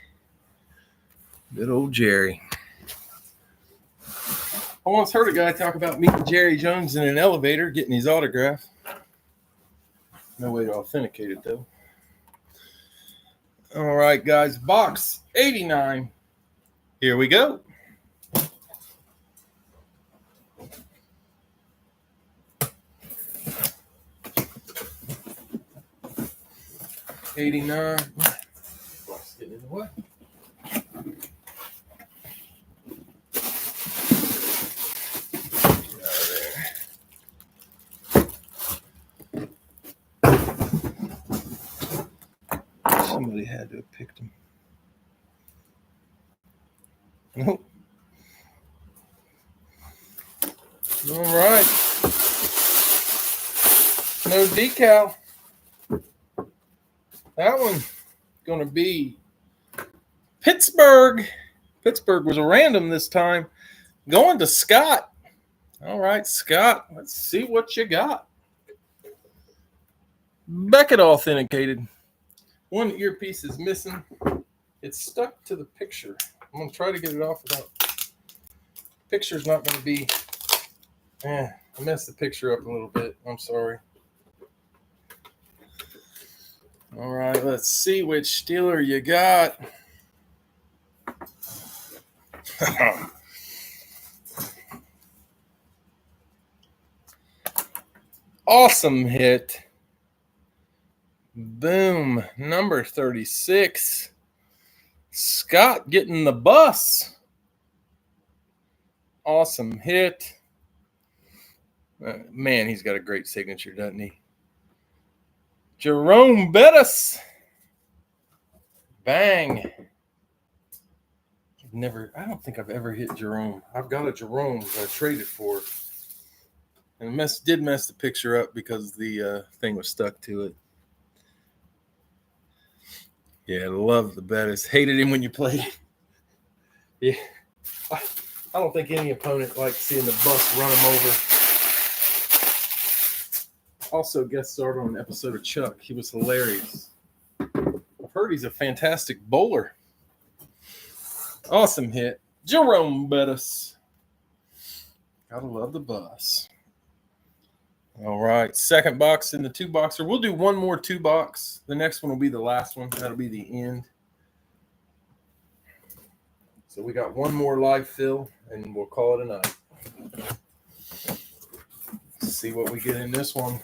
Good old Jerry. I once heard a guy talk about meeting Jerry Jones in an elevator, getting his autograph. No way to authenticate it, though. All right, guys. Box 89. Here we go. $89. Box getting in the way. Somebody had to have picked him. Nope. All right. No decal. That one going to be Pittsburgh. Pittsburgh was a random this time. Going to Scott. All right, Scott. Let's see what you got. Beckett authenticated. One earpiece is missing. It's stuck to the picture. I'm going to try to get it off without. Picture's not going to be. I messed the picture up a little bit. I'm sorry. All right, let's see which Steeler you got. Awesome hit. Boom. Number 36. Scott getting the bus. Awesome hit. Man, he's got a great signature, doesn't he? Jerome Bettis. Bang. I don't think I've ever hit Jerome. I've got a Jerome that I traded for. And did mess the picture up because the thing was stuck to it. Yeah, love the Bettis. Hated him when you played. Yeah. I don't think any opponent liked seeing the bus run him over. Also guest starred on an episode of Chuck. He was hilarious. I've heard he's a fantastic bowler. Awesome hit. Jerome Bettis. Gotta love the bus. All right, second box in the two boxer. We'll do one more two box. The next one will be the last one. That'll be the end. So we got one more live fill, and we'll call it a night. Let's see what we get in this one.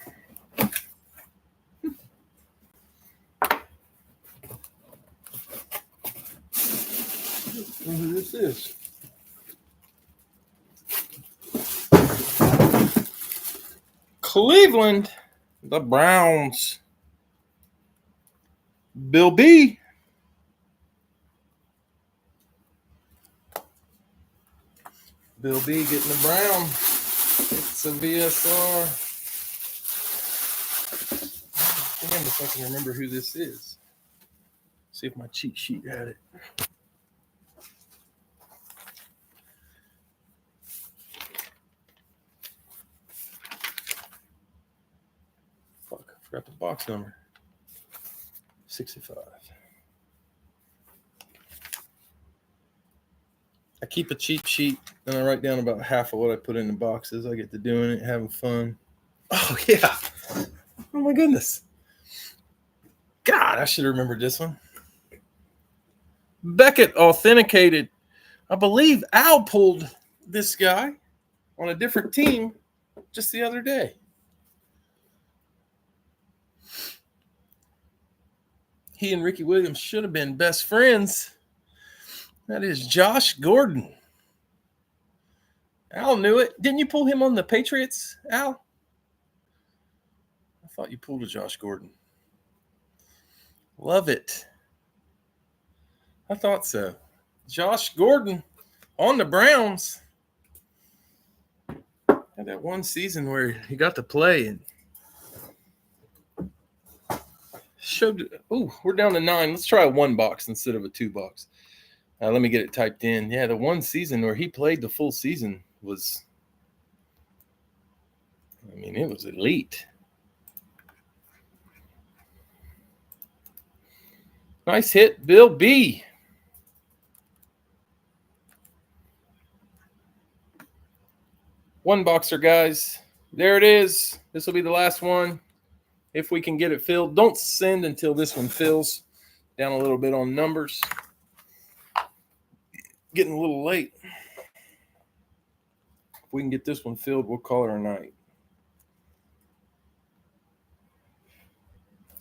Who this is? Cleveland, the Browns. Bill B. Bill B getting the Brown. It's a VSR. Damn, if I can remember who this is. See if my cheat sheet had it. Fuck, I forgot the box number. 65. I keep a cheat sheet and I write down about half of what I put in the boxes. I get to doing it, having fun. Oh, yeah. Oh, my goodness. God, I should have remembered this one. Beckett authenticated. I believe Al pulled this guy on a different team just the other day. He and Ricky Williams should have been best friends. That is Josh Gordon. Al knew it. Didn't you pull him on the Patriots, Al? I thought you pulled a Josh Gordon. Love it. I thought so. Josh Gordon on the Browns. Had that one season where he got to play and showed. Oh, we're down to 9. Let's try a 1 box instead of a 2 box. Let me get it typed in. Yeah, the one season where he played the full season was, I mean, it was elite. Nice hit, Bill B. One boxer, guys. There it is. This will be the last one. If we can get it filled. Don't send until this one fills. Down a little bit on numbers. Getting a little late. If we can get this one filled, we'll call it a night.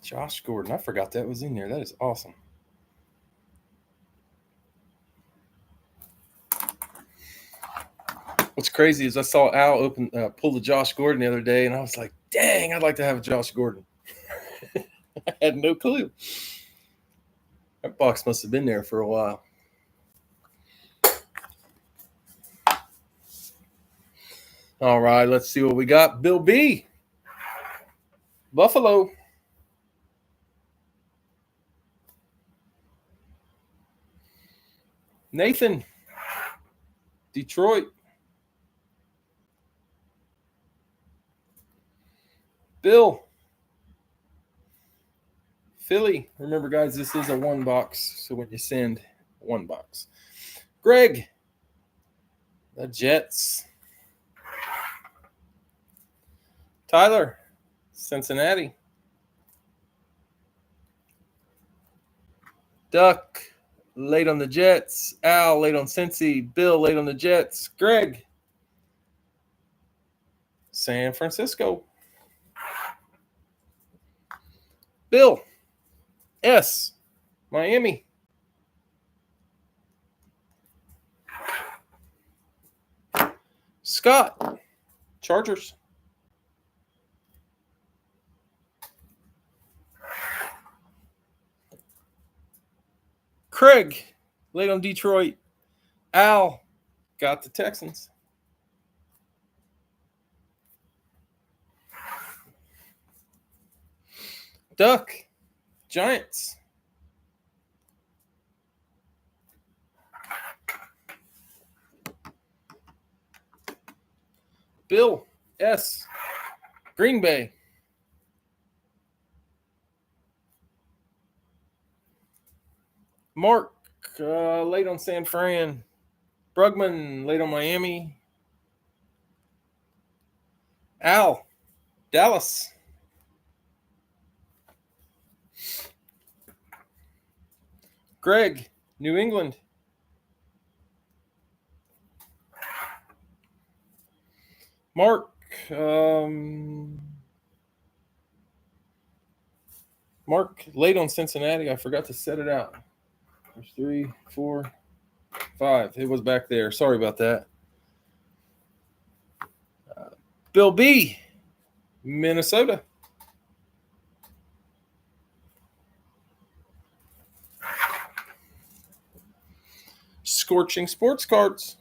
Josh Gordon. I forgot that was in there. That is awesome. What's crazy is I saw Al pull the Josh Gordon the other day, and I was like, dang, I'd like to have a Josh Gordon. I had no clue. That box must have been there for a while. All right, let's see what we got. Bill B. Buffalo. Nathan. Detroit. Bill. Philly. Remember, guys, this is a 1 box. So when you send, 1 box. Greg. The Jets. Tyler. Cincinnati. Duck. Late on the Jets. Al late on Cincy. Bill late on the Jets. Greg. San Francisco. Bill. S. Miami. Scott. Chargers. Craig. Late on Detroit. Al. Got the Texans. Duck. Giants. Bill S. Green Bay. Mark, late on San Fran. Brugman, late on Miami. Al, Dallas. Greg, New England. Mark, Mark, late on Cincinnati. I forgot to set it out. There's 3, 4, 5. It was back there. Sorry about that. Bill B, Minnesota. Scorching Sports Cards,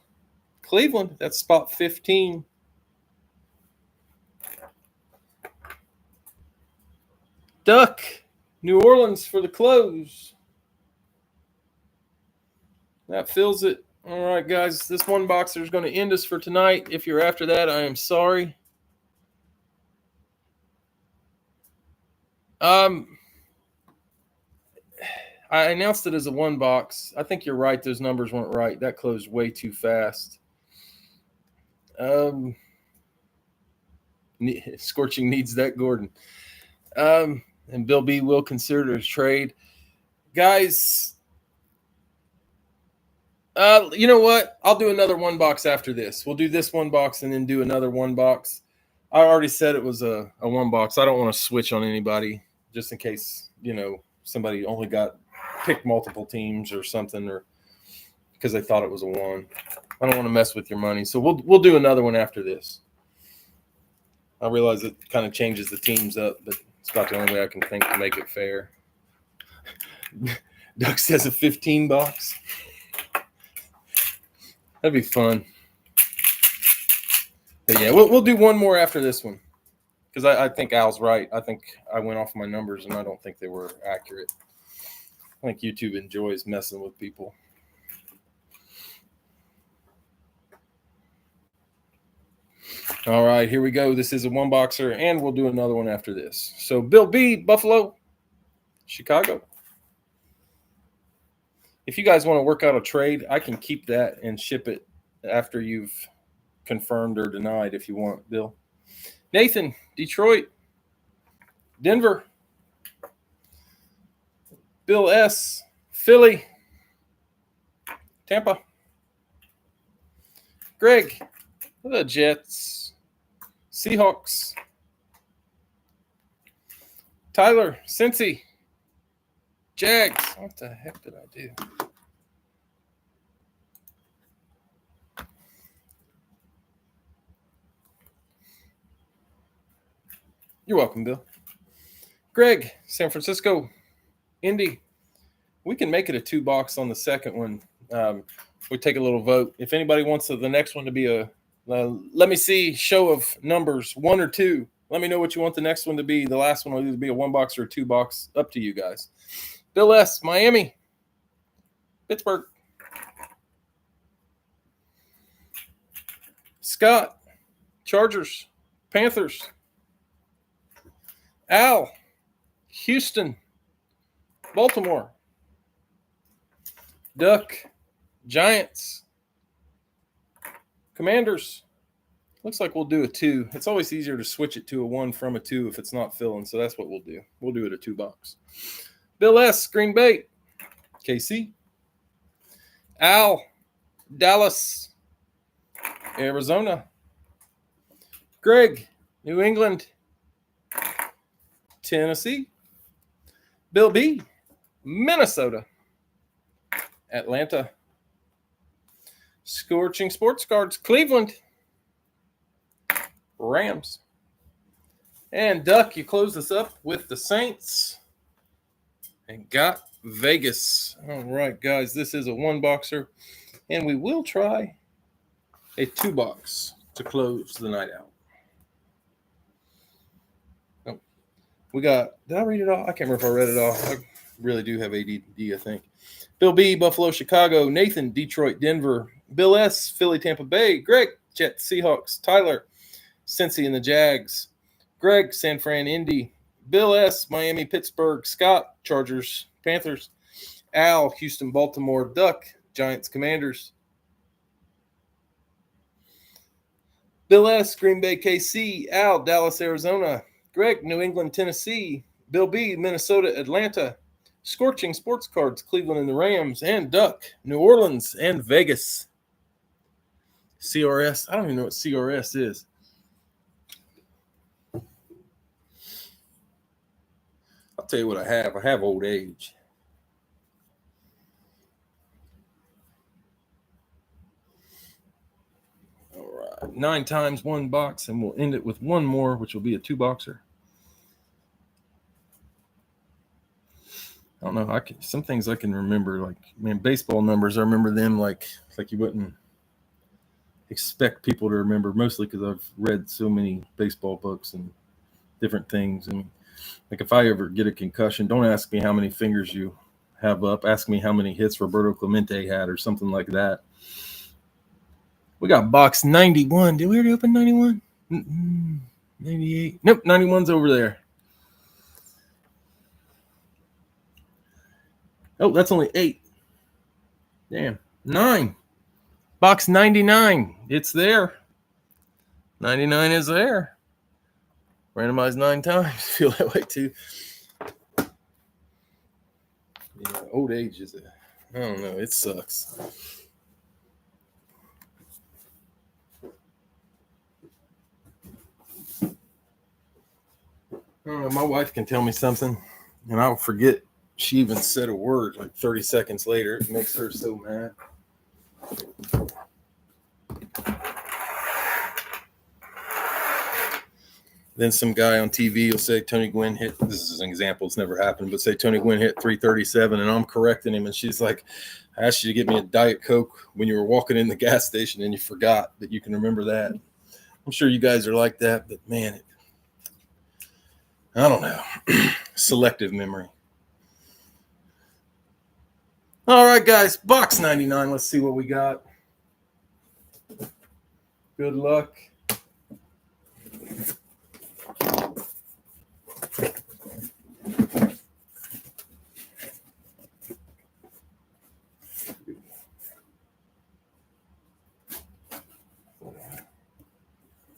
Cleveland. That's spot 15. Duck, New Orleans for the close. That fills it. All right, guys. This one boxer is going to end us for tonight. If you're after that, I am sorry. I announced it as a one box. I think you're right. Those numbers weren't right. That closed way too fast. Scorching needs that Gordon. And Bill B will consider a trade. Guys, you know what? I'll do another one box after this. We'll do this one box and then do another one box. I already said it was a one box. I don't want to switch on anybody just in case, somebody only picked multiple teams or something, or because they thought it was a one. I don't want to mess with your money. So we'll do another one after this. I realize it kind of changes the teams up, but it's about the only way I can think to make it fair. Duck says a 15 box. That'd be fun. But yeah, we'll do one more after this one because I think Al's right. I think I went off my numbers and I don't think they were accurate. I think YouTube enjoys messing with people. All right, here we go. This is a one boxer, and we'll do another one after this. So Bill B, Buffalo, Chicago. If you guys want to work out a trade, I can keep that and ship it after you've confirmed or denied if you want, Bill. Nathan, Detroit. Denver. Bill S, Philly. Tampa. Greg, the Jets. Seahawks. Tyler, Cincy. Jags. What the heck did I do? You're welcome, Bill. Greg, San Francisco. Indy. We can make it a 2 box on the second one. We take a little vote. If anybody wants the next one to be let me see, show of numbers, 1 or 2. Let me know what you want the next one to be. The last one will either be a 1 box or a 2 box. Up to you guys. Bill S, Miami. Pittsburgh. Scott, Chargers. Panthers. Al, Houston. Baltimore. Duck, Giants. Commanders. Looks like we'll do a 2. It's always easier to switch it to a 1 from a 2 if it's not filling, so that's what we'll do. We'll do it a 2 box. Bill S, Green Bay. KC. Al, Dallas. Arizona. Greg, New England. Tennessee. Bill B, Minnesota. Atlanta. Scorching Sports Cards, Cleveland. Rams. And Duck, you close this up with the Saints. And got Vegas. All right, guys, this is a 1 boxer. And we will try a 2 box to close the night out. Oh, did I read it all? I can't remember if I read it all. I really do have ADD, I think. Bill B, Buffalo, Chicago. Nathan, Detroit, Denver. Bill S, Philly, Tampa Bay. Greg, Jets, Seahawks. Tyler, Cincy and the Jags. Greg, San Fran, Indy. Bill S, Miami, Pittsburgh. Scott, Chargers, Panthers. Al, Houston, Baltimore. Duck, Giants, Commanders. Bill S, Green Bay, KC. Al, Dallas, Arizona. Greg, New England, Tennessee. Bill B, Minnesota, Atlanta. Scorching Sports Cards, Cleveland and the Rams. And Duck, New Orleans and Vegas. CRS, I don't even know what CRS is. I'll tell you what I have. I have old age. All right. 9 times 1 box, and we'll end it with one more, which will be a 2-boxer. I don't know. Some things I can remember, like, man, baseball numbers. I remember them like you wouldn't expect people to remember, mostly because I've read so many baseball books and different things. And like, if I ever get a concussion, don't ask me how many fingers you have up. Ask me how many hits Roberto Clemente had or something like that. We got box 91. Did we already open 91? 98. Nope, 91's over there. Oh, that's only 8. Damn. 9. Box 99. It's there. 99 is there. Randomized 9 times. Feel that way too. Yeah, old age is I don't know. It sucks. I don't know. My wife can tell me something, and I'll forget she even said a word like 30 seconds later. It makes her so mad. Then some guy on TV will say Tony Gwynn hit, this is an example, it's never happened, but say Tony Gwynn hit 337, and I'm correcting him, and she's like, I asked you to get me a Diet Coke when you were walking in the gas station, and you forgot that you can remember that. I'm sure you guys are like that, but man, I don't know. Selective memory. All right, guys, box 99. Let's see what we got. Good luck.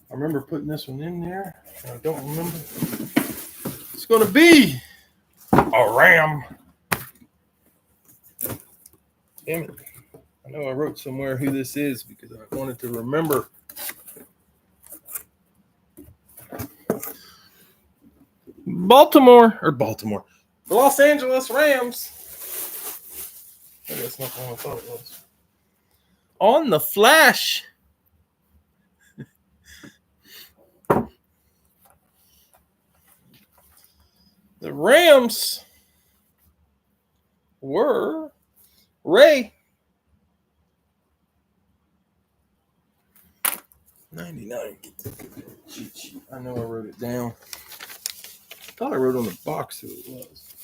I remember putting this one in there. I don't remember. It's going to be a Ram. Damn it. I know I wrote somewhere who this is because I wanted to remember. Baltimore. The Los Angeles Rams. Oh, that's not the one I thought it was. On the flash. The Rams were Ray. 99. Cheat sheet. I know I wrote it down. I thought I wrote on the box who it was.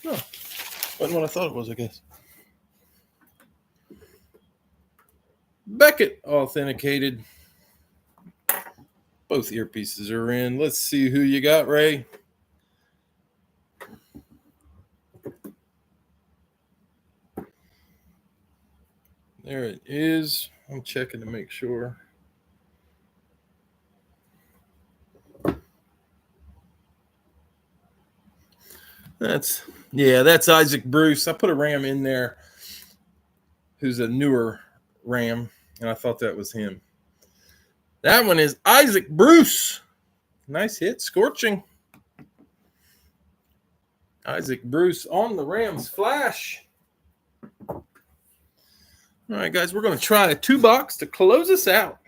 No, wasn't what I thought it was, I guess. Beckett authenticated. Both earpieces are in. Let's see who you got, Ray. There it is. I'm checking to make sure. That's Isaac Bruce. I put a Ram in there who's a newer Ram, and I thought that was him. That one is Isaac Bruce. Nice hit, scorching. Isaac Bruce on the Rams flash. All right, guys, we're going to try a 2-box to close us out.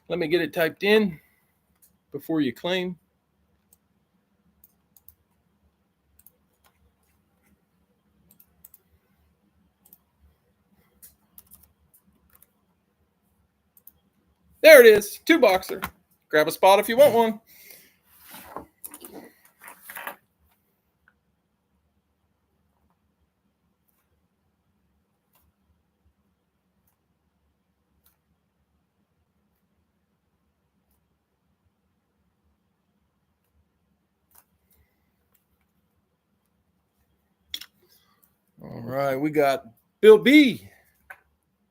Let me get it typed in before you claim. There it is, 2-boxer. Grab a spot if you want one. All right, we got Bill B,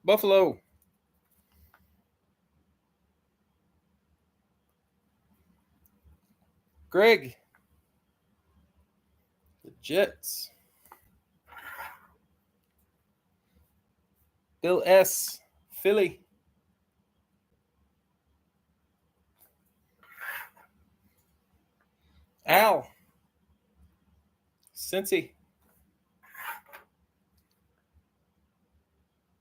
Buffalo. Greg, the Jets. Bill S, Philly. Al, Cincy.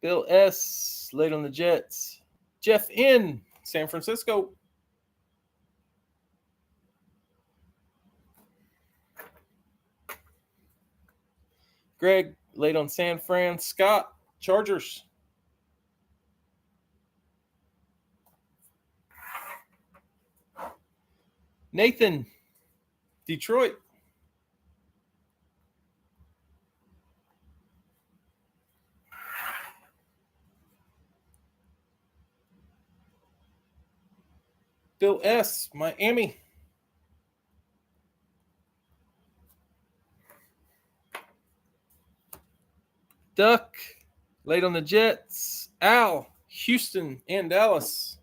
Bill S, late on the Jets. Jeff N, San Francisco. Greg, late on San Fran. Scott, Chargers. Nathan, Detroit. Bill S, Miami. Duck, late on the Jets. Al, Houston and Dallas.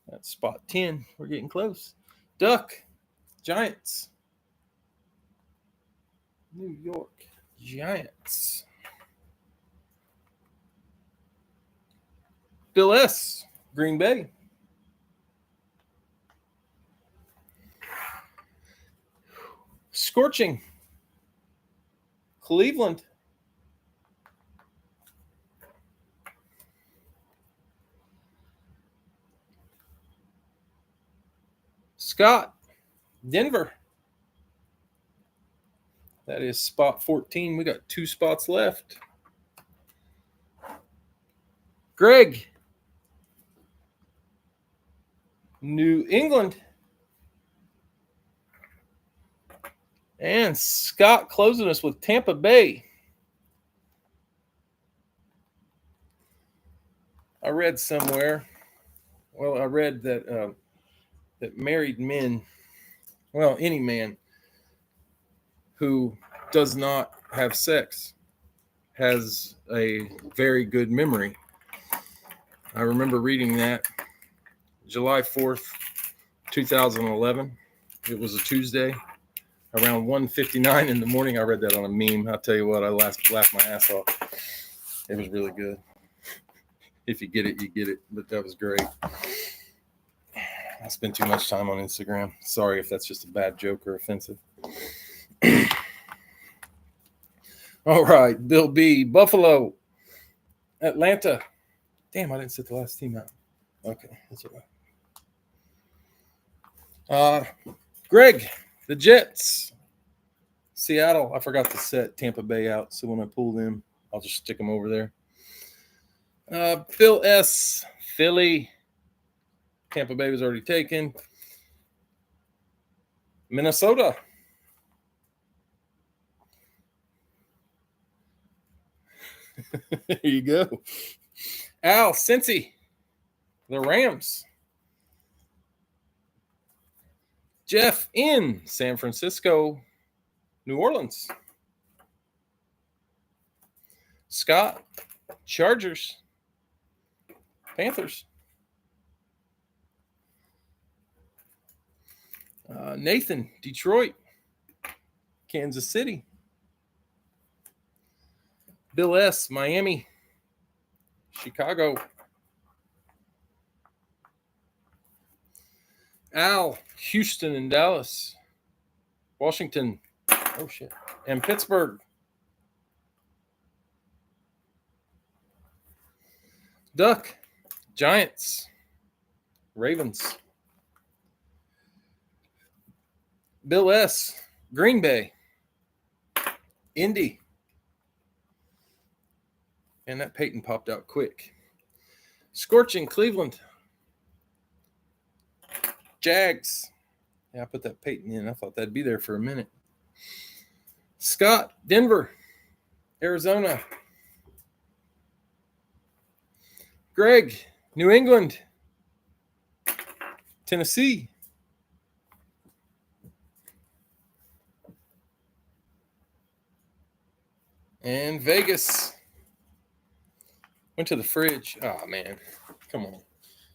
That's spot 10. We're getting close. Duck, Giants. New York Giants. Bill S, Green Bay. Scorching, Cleveland. Scott, Denver. That is spot 14. We got 2 spots left. Greg, New England. And Scott closing us with Tampa Bay. I read somewhere, I read that that married men, any man who does not have sex has a very good memory. I remember reading that July 4th, 2011. It was a Tuesday. Around 1:59 in the morning, I read that on a meme. I'll tell you what, I laughed my ass off. It was really good. If you get it, you get it. But that was great. I spend too much time on Instagram. Sorry if that's just a bad joke or offensive. All right, Bill B, Buffalo, Atlanta. Damn, I didn't set the last team out. Okay, that's all right. Greg, the Jets. Seattle, I forgot to set Tampa Bay out, so when I pull them, I'll just stick them over there. Phil S, Philly. Tampa Bay was already taken. Minnesota. There you go. Al, Cincy. The Rams. Jeff in San Francisco, New Orleans. Scott, Chargers. Panthers. Nathan, Detroit. Kansas City. Bill S, Miami. Chicago. Al, Houston and Dallas. Washington. Oh, shit. And Pittsburgh. Duck, Giants. Ravens. Bill S, Green Bay. Indy. And that Peyton popped out quick. Scorching, Cleveland. Jags. Yeah, I put that Peyton in. I thought that'd be there for a minute. Scott, Denver. Arizona. Greg, New England. Tennessee. And Vegas went to the fridge. Oh, man. Come on.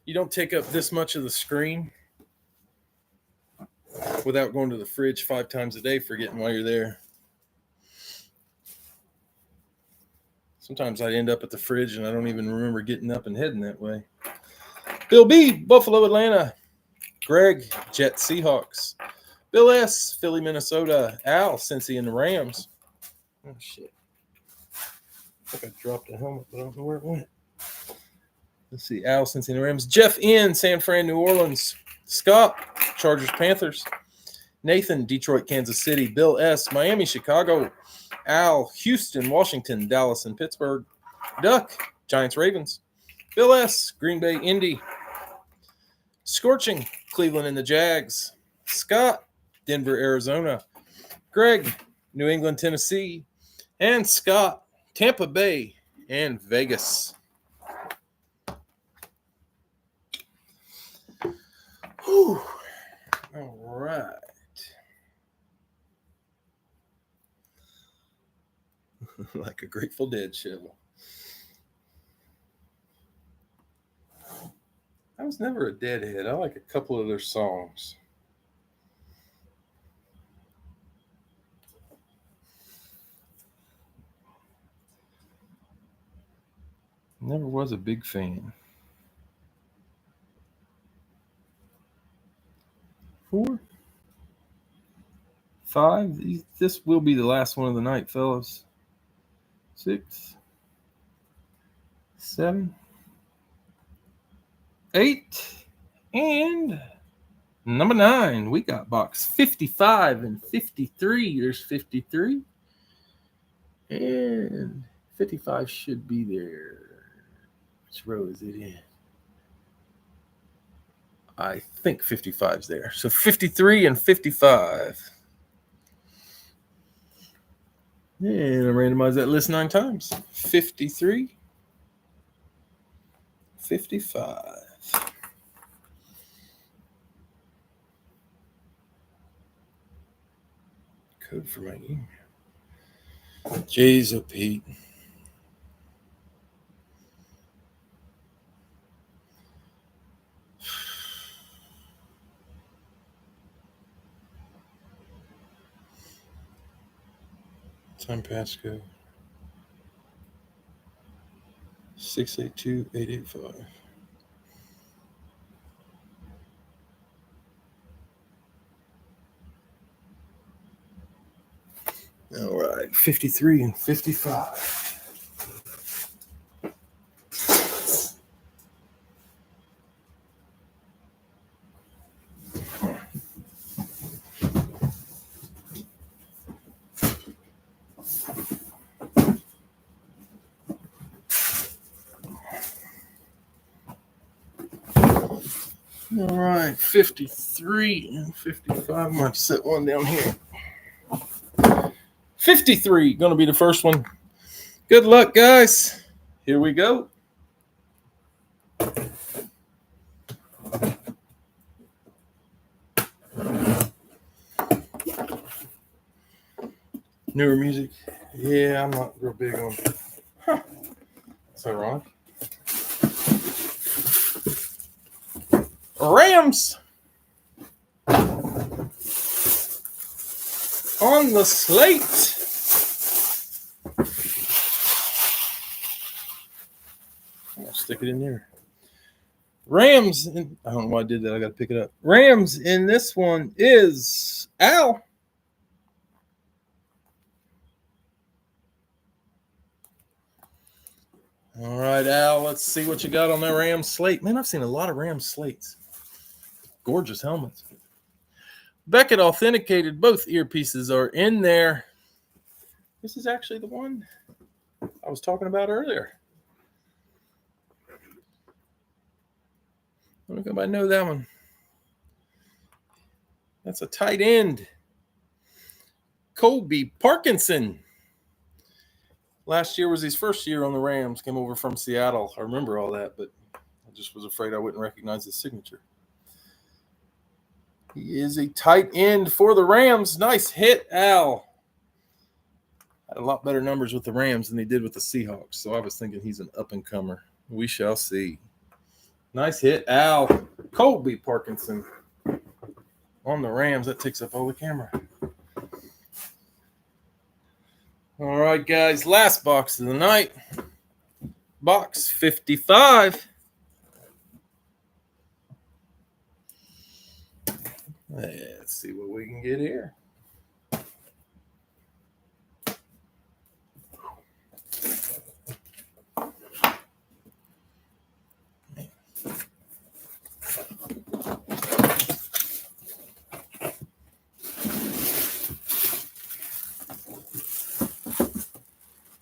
You don't take up this much of the screen without going to the fridge 5 times a day, forgetting why you're there. Sometimes I end up at the fridge and I don't even remember getting up and heading that way. Bill B, Buffalo, Atlanta. Greg, Jets, Seahawks. Bill S, Philly, Minnesota. Al, Cincy, and the Rams. Oh, shit. I think I dropped a helmet, but I don't know where it went. Let's see. Al, Cincy, and the Rams. Jeff N, San Fran, New Orleans. Scott, Chargers, Panthers. Nathan, Detroit, Kansas City. Bill S, Miami, Chicago. Al, Houston, Washington, Dallas, and Pittsburgh. Duck, Giants, Ravens. Bill S, Green Bay, Indy. Scorching, Cleveland and the Jags. Scott, Denver, Arizona. Greg, New England, Tennessee. And Scott, Tampa Bay and Vegas. Whew. All right. Like a Grateful Dead show. I was never a Deadhead. I like a couple of their songs. Never was a big fan. 4, 5. This will be the last one of the night, fellas. 6, 7, 8, and number 9. We got box 55 and 53. There's 53. And 55 should be there. Which row is it in? I think 55 is there. So 53 and 55. And I randomized that list 9 times. 53, 55. Code for my email. J's of Pete. Time passcode 682-885. All right, 53 and 55. All right, 53 and 55. I'm going to set one down here. 53, going to be the first one. Good luck, guys. Here we go. Newer music. Yeah, I'm not real big on. Huh. That's ironic. Rams on the slate. I'll stick it in there. Rams. I don't know why I did that. I got to pick it up. Rams in this one is Al. All right, Al. Let's see what you got on that Rams slate. Man, I've seen a lot of Rams slates. Gorgeous helmets. Beckett authenticated. Both earpieces are in there. This is actually the one I was talking about earlier. I don't know if anybody know that one. That's a tight end. Colby Parkinson. Last year was his first year on the Rams. Came over from Seattle. I remember all that, but I just was afraid I wouldn't recognize his signature. He is a tight end for the Rams. Nice hit, Al. Had a lot better numbers with the Rams than he did with the Seahawks. So I was thinking he's an up-and-comer. We shall see. Nice hit, Al. Colby Parkinson on the Rams. That takes up all the camera. All right, guys. Last box of the night. Box 55. Let's see what we can get here.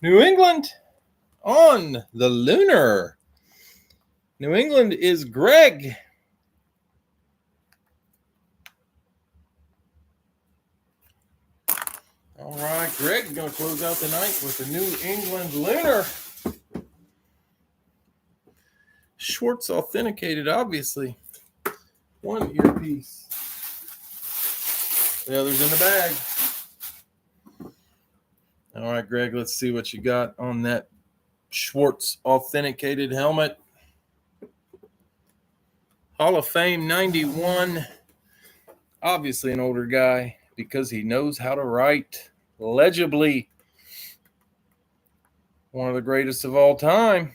New England on the Lunar. New England is Greg. All right, Greg going to close out the night with the New England Lunar. Schwartz authenticated, obviously. One earpiece. The other's in the bag. All right, Greg, let's see what you got on that Schwartz authenticated helmet. Hall of Fame 91. Obviously an older guy because he knows how to write legibly. One of the greatest of all time.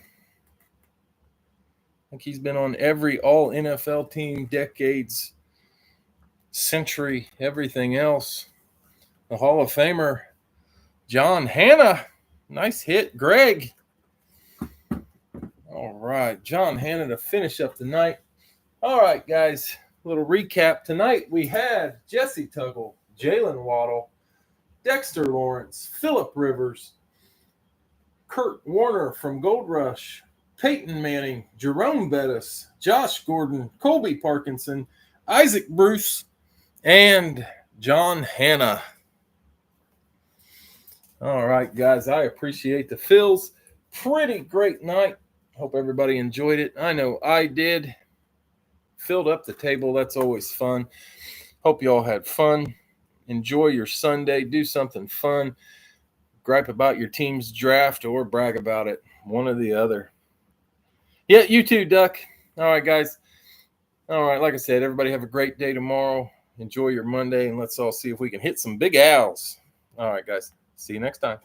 I think he's been on every all NFL team, decades, century, everything else. The Hall of Famer, John Hannah. Nice hit, Greg. All right, John Hannah to finish up the night. All right, guys, a little recap. Tonight we had Jesse Tuggle, Jalen Waddle, Dexter Lawrence, Phillip Rivers, Kurt Warner from Gold Rush, Peyton Manning, Jerome Bettis, Josh Gordon, Colby Parkinson, Isaac Bruce, and John Hannah. All right, guys, I appreciate the fills. Pretty great night. Hope everybody enjoyed it. I know I did. Filled up the table. That's always fun. Hope you all had fun. Enjoy your Sunday. Do something fun. Gripe about your team's draft or brag about it. One or the other. Yeah, you too, Duck. All right, guys. All right, like I said, everybody have a great day tomorrow. Enjoy your Monday, and let's all see if we can hit some big owls. All right, guys. See you next time.